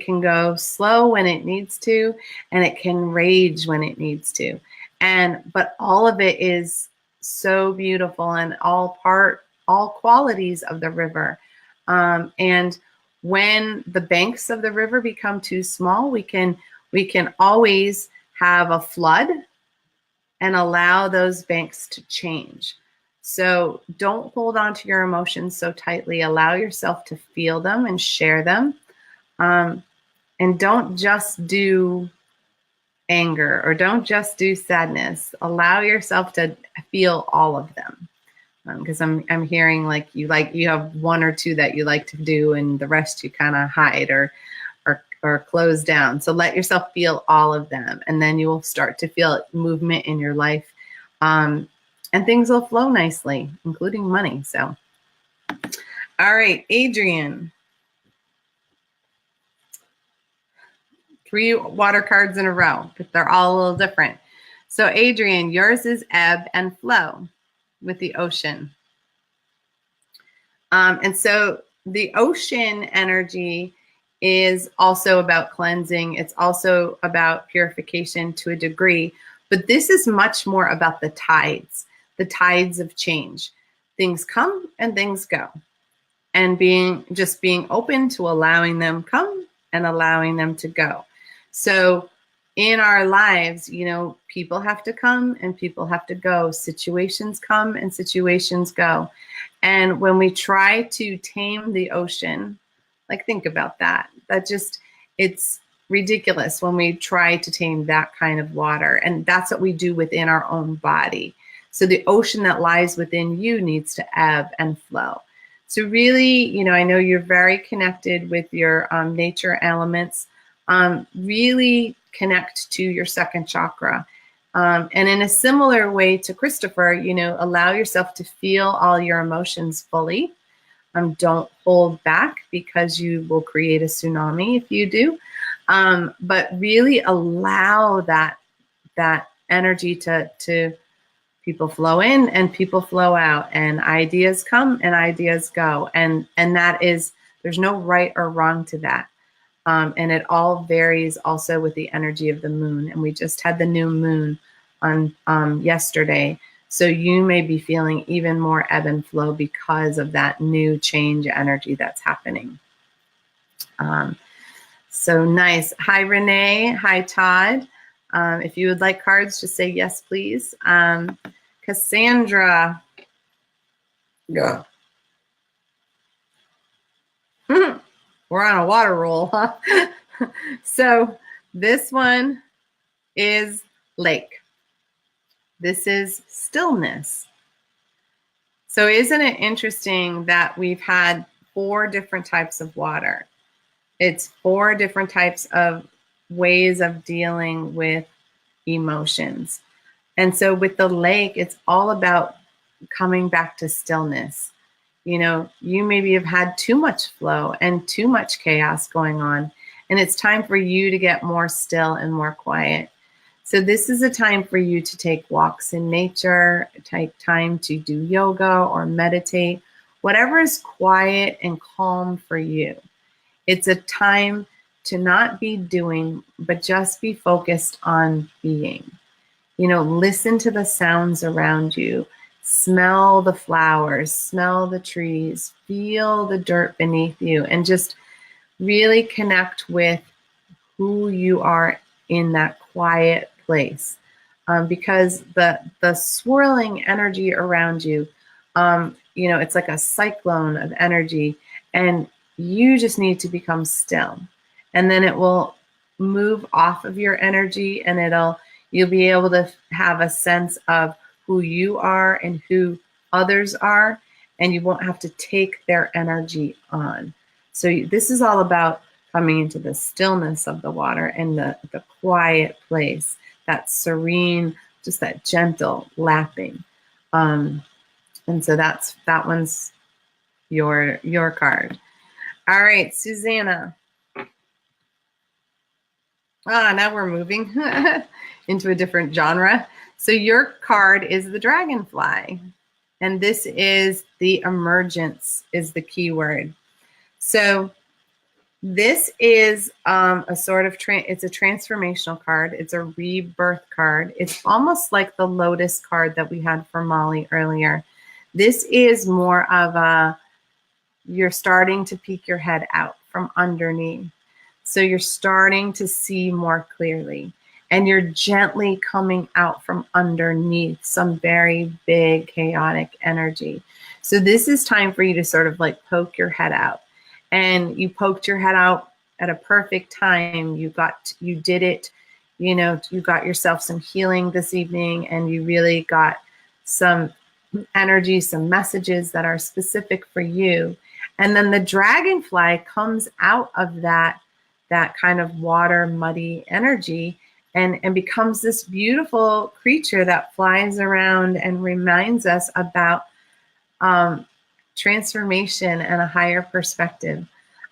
can go slow when it needs to, and it can rage when it needs to. But all of it is so beautiful and all qualities of the river. And when the banks of the river become too small, we can always have a flood and allow those banks to change. So don't hold on to your emotions so tightly. Allow yourself to feel them and share them. And don't just do anger or don't just do sadness. Allow yourself to feel all of them. Because I'm hearing like you have one or two that you like to do and the rest you kind of hide or close down. So let yourself feel all of them, and then you will start to feel movement in your life. And things will flow nicely, including money. So, all right, Adrian. 3 water cards in a row, but they're all a little different. So, Adrian, yours is ebb and flow with the ocean. And so the ocean energy is also about cleansing. It's also about purification to a degree, but this is much more about the tides of change. Things come and things go, and being open to allowing them come and allowing them to go. So in our lives, you know, people have to come and people have to go. Situations come and situations go. And when we try to tame the ocean, like think about that. It's ridiculous when we try to tame that kind of water. And that's what we do within our own body. So the ocean that lies within you needs to ebb and flow. So really, you know, I know you're very connected with your nature elements. Really connect to your second chakra. And in a similar way to Christopher, you know, allow yourself to feel all your emotions fully. Don't hold back, because you will create a tsunami if you do. But really allow that energy to people flow in and people flow out, and ideas come and ideas go. And that is, there's no right or wrong to that. And it all varies also with the energy of the moon. And we just had the new moon on yesterday. So you may be feeling even more ebb and flow because of that new change energy that's happening. So nice. Hi, Renee. Hi, Todd. If you would like cards, just say yes, please. Cassandra. Yeah. We're on a water roll, huh? So this one is lake. This is stillness. So isn't it interesting that we've had 4 different types of water? It's 4 different types of ways of dealing with emotions. And so with the lake, it's all about coming back to stillness. You know, you maybe have had too much flow and too much chaos going on, and it's time for you to get more still and more quiet. So this is a time for you to take walks in nature, take time to do yoga or meditate, whatever is quiet and calm for you. It's a time to not be doing, but just be focused on being. You know, listen to the sounds around you. Smell the flowers, smell the trees, feel the dirt beneath you, and just really connect with who you are in that quiet place, because the swirling energy around you, it's like a cyclone of energy, and you just need to become still, and then it will move off of your energy, and you'll be able to have a sense of who you are and who others are, and you won't have to take their energy on. So this is all about coming into the stillness of the water and the quiet place, that serene, just that gentle lapping. And so that one's your card. All right, Susanna. Now we're moving into a different genre. So your card is the dragonfly, and this is the emergence is the key word. So this is a sort of it's a transformational card. It's a rebirth card. It's almost like the lotus card that we had for Molly earlier. This is more of you're starting to peek your head out from underneath. So you're starting to see more clearly, and you're gently coming out from underneath some very big chaotic energy. So this is time for you to sort of like poke your head out. And you poked your head out at a perfect time. You did it, you got yourself some healing this evening, and you really got some energy, some messages that are specific for you. And then the dragonfly comes out of that kind of water, muddy energy, and becomes this beautiful creature that flies around and reminds us about transformation and a higher perspective.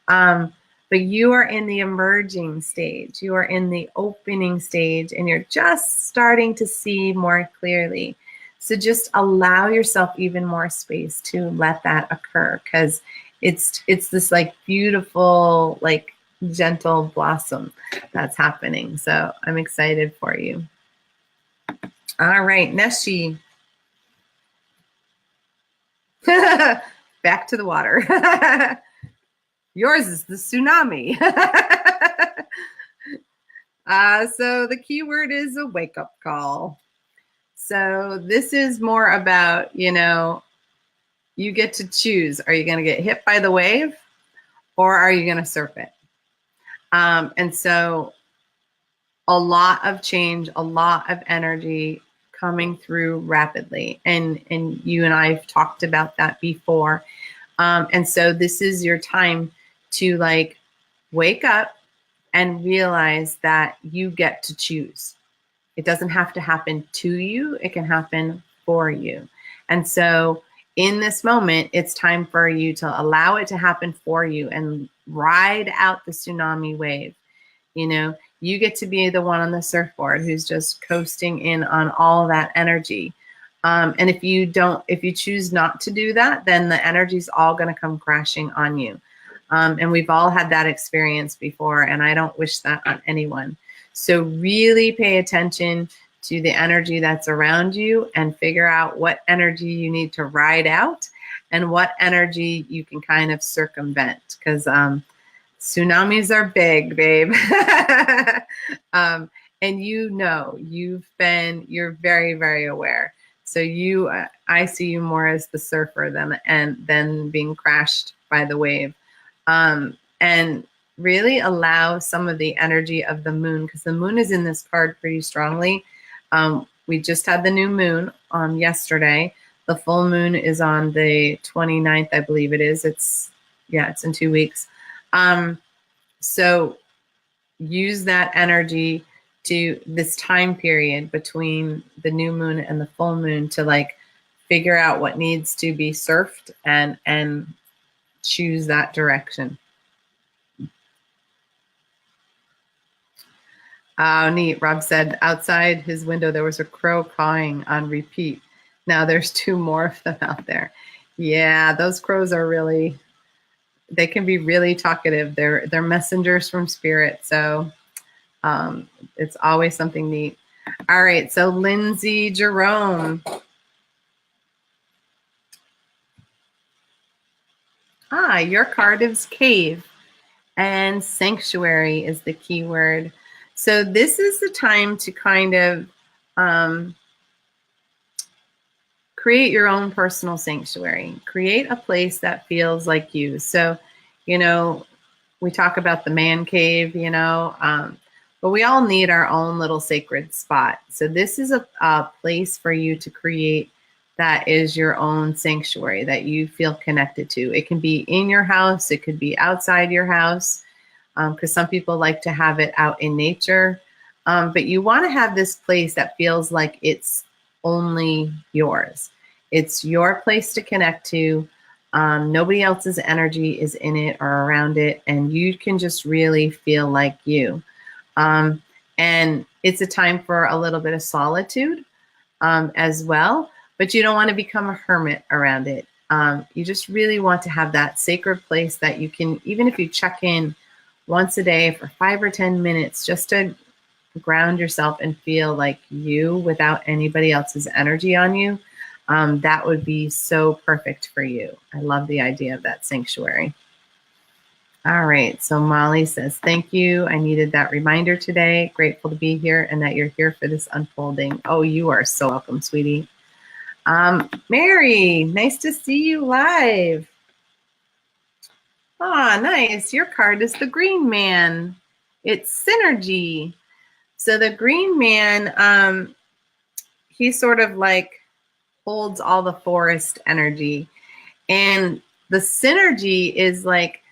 But you are in the emerging stage. You are in the opening stage, and you're just starting to see more clearly. So just allow yourself even more space to let that occur, because it's this like beautiful, like gentle blossom that's happening. So I'm excited for you. All right, Neshi. Back to the water. Yours is the tsunami. So the key word is a wake-up call. So this is more about, you get to choose. Are you going to get hit by the wave, or are you going to surf it? And so a lot of change, a lot of energy coming through rapidly. And you and I have talked about that before. And so this is your time to like wake up and realize that you get to choose. It doesn't have to happen to you. It can happen for you. And so in this moment, it's time for you to allow it to happen for you and ride out the tsunami wave. You get to be the one on the surfboard who's just coasting in on all that energy. And if you choose not to do that, then the energy is all going to come crashing on you. And we've all had that experience before, and I don't wish that on anyone. So really pay attention to the energy that's around you and figure out what energy you need to ride out and what energy you can kind of circumvent, because tsunamis are big, babe. And you're very, very aware. So I see you more as the surfer than being crashed by the wave. And really allow some of the energy of the moon, because the moon is in this card pretty strongly. We just had the new moon yesterday. The full moon is on the 29th, I believe it is. It's in 2 weeks. So use that energy to this time period between the new moon and the full moon to like figure out what needs to be surfed and choose that direction. Oh, neat. Rob said outside his window there was a crow cawing on repeat. Now there's 2 more of them out there. Yeah, those crows are they can be really talkative. They're messengers from spirit. So it's always something neat. All right, so Lindsay Jerome. Your card is cave, and sanctuary is the key word. So this is the time to kind of create your own personal sanctuary. Create a place that feels like you. So, you know, we talk about the man cave, but we all need our own little sacred spot. So this is a place for you to create that is your own sanctuary that you feel connected to. It can be in your house. It could be outside your house, because some people like to have it out in nature. But you want to have this place that feels like it's only yours. It's your place to connect to. Nobody else's energy is in it or around it, and you can just really feel like you. And it's a time for a little bit of solitude as well, but you don't want to become a hermit around it. You just really want to have that sacred place that you can, even if you check in once a day for 5 or 10 minutes, just to ground yourself and feel like you without anybody else's energy on you. That would be so perfect for you. I love the idea of that sanctuary. All right, so Molly says, thank you. I needed that reminder today. Grateful to be here and that you're here for this unfolding. Oh, you are so welcome, sweetie. Mary, nice to see you live. Ah, nice. Your card is the Green Man. It's synergy. So the Green Man, he sort of like holds all the forest energy. And the synergy is like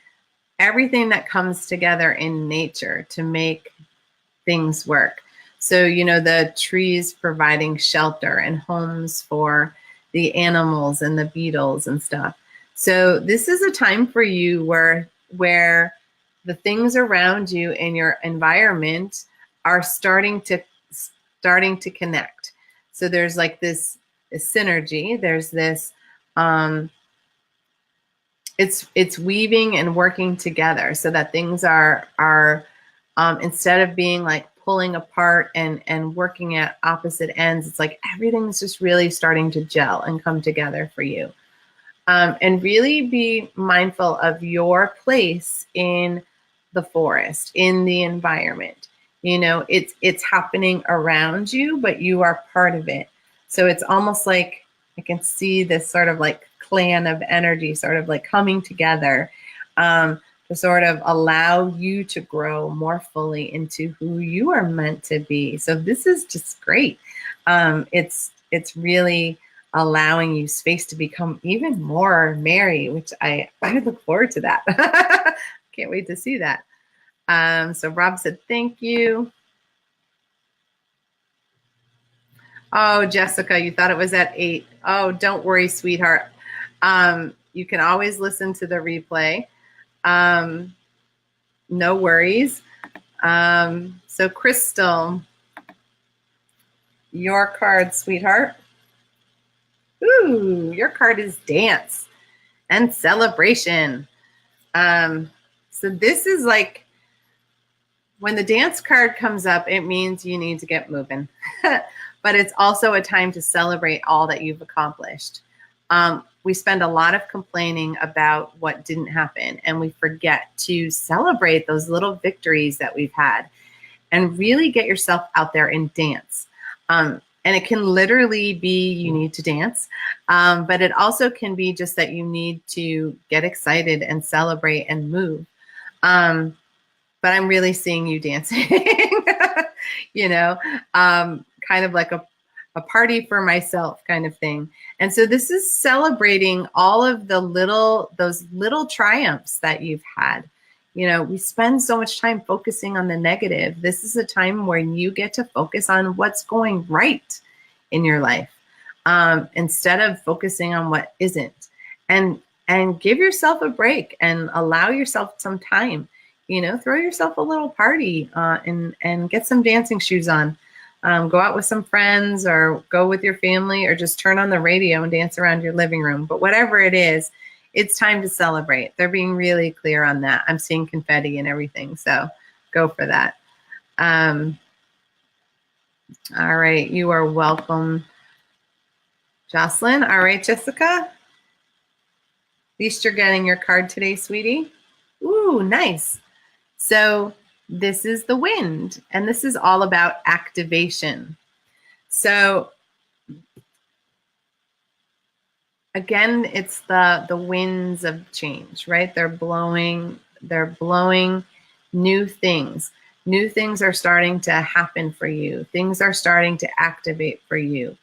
everything that comes together in nature to make things work. So, the trees providing shelter and homes for the animals and the beetles and stuff. So this is a time for you where the things around you in your environment are starting to connect. So there's like this synergy. There's this it's weaving and working together so that things are instead of being like pulling apart and working at opposite ends, it's like everything's just really starting to gel and come together for you. And really be mindful of your place in the forest, in the environment. It's happening around you, but you are part of it. So it's almost like I can see this sort of like clan of energy sort of like coming together to sort of allow you to grow more fully into who you are meant to be. So this is just great. It's really allowing you space to become even more Mary, which I look forward to that. Can't wait to see that. So Rob said, thank you. Oh, Jessica, you thought it was at 8. Oh, don't worry, sweetheart. You can always listen to the replay. No worries. So Crystal, your card, sweetheart. Ooh, your card is dance and celebration. So this is like, when the dance card comes up, it means you need to get moving. But it's also a time to celebrate all that you've accomplished. We spend a lot of complaining about what didn't happen, and we forget to celebrate those little victories that we've had and really get yourself out there and dance. And it can literally be you need to dance, but it also can be just that you need to get excited and celebrate and move. But I'm really seeing you dancing, kind of like a party for myself kind of thing. And so this is celebrating all of those little triumphs that you've had. We spend so much time focusing on the negative. This is a time when you get to focus on what's going right in your life, instead of focusing on what isn't. And give yourself a break and allow yourself some time. Throw yourself a little party and get some dancing shoes on. Go out with some friends or go with your family or just turn on the radio and dance around your living room. But whatever it is, it's time to celebrate. They're being really clear on that. I'm seeing confetti and everything, so go for that. All right, you are welcome, Jocelyn. All right, Jessica. At least you're getting your card today, sweetie. Ooh, nice. So this is the wind, and this is all about activation. So again, it's the winds of change, right? They're blowing new things. New things are starting to happen for you. Things are starting to activate for you.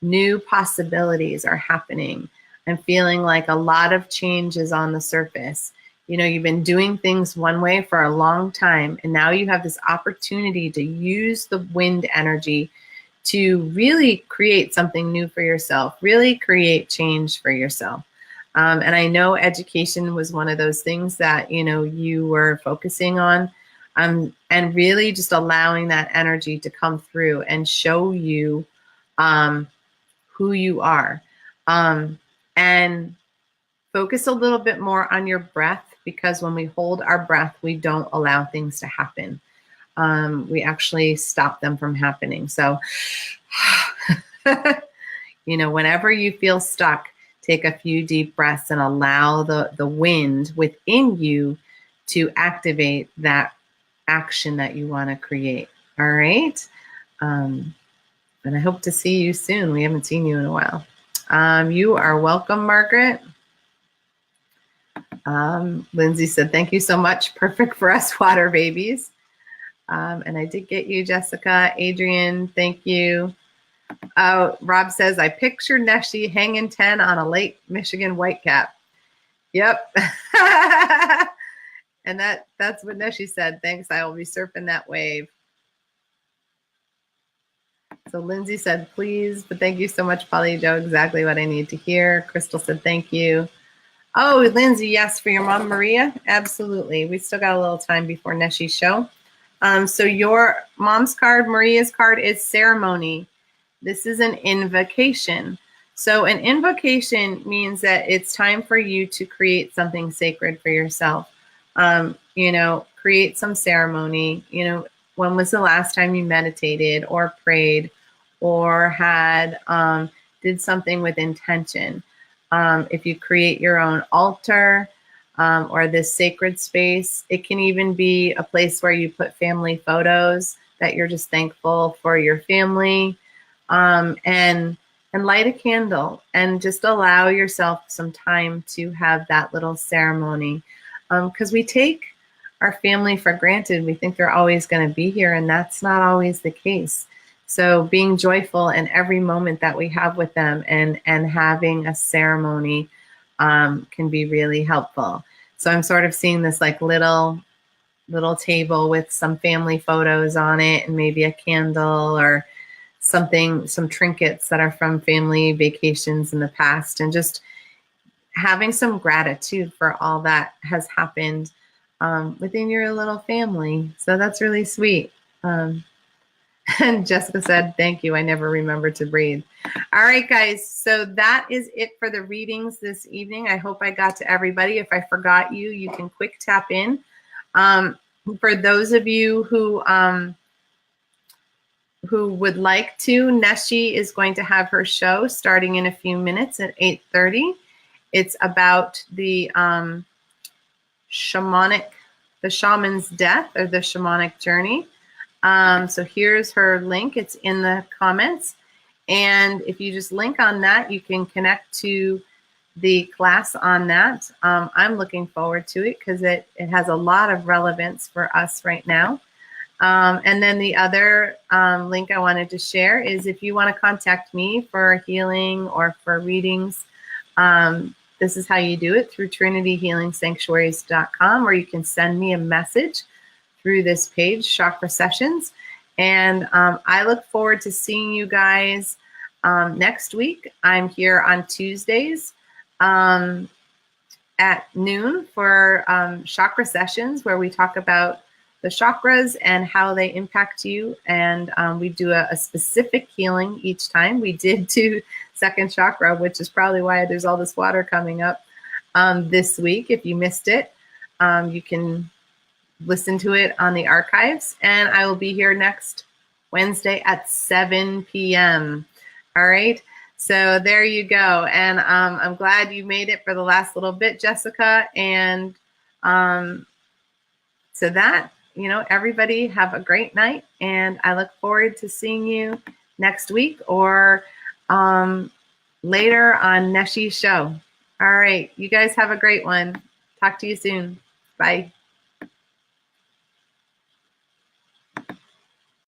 New possibilities are happening. I'm feeling like a lot of change is on the surface. You know, you've been doing things one way for a long time, and now you have this opportunity to use the wind energy to really create something new for yourself, really create change for yourself. And I know education was one of those things that, you know, you were focusing on, and really just allowing that energy to come through and show you who you are. And focus a little bit more on your breath, because when we hold our breath, we don't allow things to happen. We actually stop them from happening. So, you know, whenever you feel stuck, take a few deep breaths and allow the wind within you to activate that action that you want to create. All right. And I hope to see you soon. We haven't seen you in a while. You are welcome, Margaret. Lindsay said, thank you so much. Perfect for us water babies. And I did get you, Jessica. Adrian, thank you. Rob says, I pictured Neshi hanging 10 on a Lake Michigan whitecap. Yep. And that's what Neshi said. Thanks. I will be surfing that wave. So Lindsay said, please, but thank you so much, Polly Joe. Exactly what I need to hear. Crystal said, thank you. Oh, Lindsay, yes, for your mom, Maria. Absolutely. We still got a little time before Neshi's show. So your mom's card, Maria's card, is ceremony. This is an invocation. So an invocation means that it's time for you to create something sacred for yourself. You know, create some ceremony. You know, when was the last time you meditated or prayed or had did something with intention? If you create your own altar or this sacred space, it can even be a place where you put family photos that you're just thankful for your family, and light a candle and just allow yourself some time to have that little ceremony, because we take our family for granted. We think they're always going to be here, and that's not always the case. So being joyful in every moment that we have with them and having a ceremony can be really helpful. So I'm sort of seeing this like little table with some family photos on it and maybe a candle or something, some trinkets that are from family vacations in the past, and just having some gratitude for all that has happened within your little family. So that's really sweet. And Jessica said, thank you. I never remember to breathe. All right, guys. So that is it for the readings this evening. I hope I got to everybody. If I forgot you, you can quick tap in. For those of you who would like to, Neshi is going to have her show starting in a few minutes at 8:30. It's about the shaman's death, or the shamanic journey. So here's her link. It's in the comments. And if you just link on that, you can connect to the class on that. I'm looking forward to it because it has a lot of relevance for us right now. And then the other link I wanted to share is if you want to contact me for healing or for readings, this is how you do it, through trinityhealingsanctuaries.com, or you can send me a message through this page, Chakra Sessions. And I look forward to seeing you guys next week. I'm here on Tuesdays at noon for Chakra Sessions, where we talk about the chakras and how they impact you. And we do a specific healing each time. We did do second chakra, which is probably why there's all this water coming up this week. If you missed it, you can listen to it on the archives. And I will be here next Wednesday at 7 p.m. All right. So there you go. And I'm glad you made it for the last little bit, Jessica. And so that everybody have a great night, and I look forward to seeing you next week or later on Neshi's show. All right. You guys have a great one. Talk to you soon. Bye.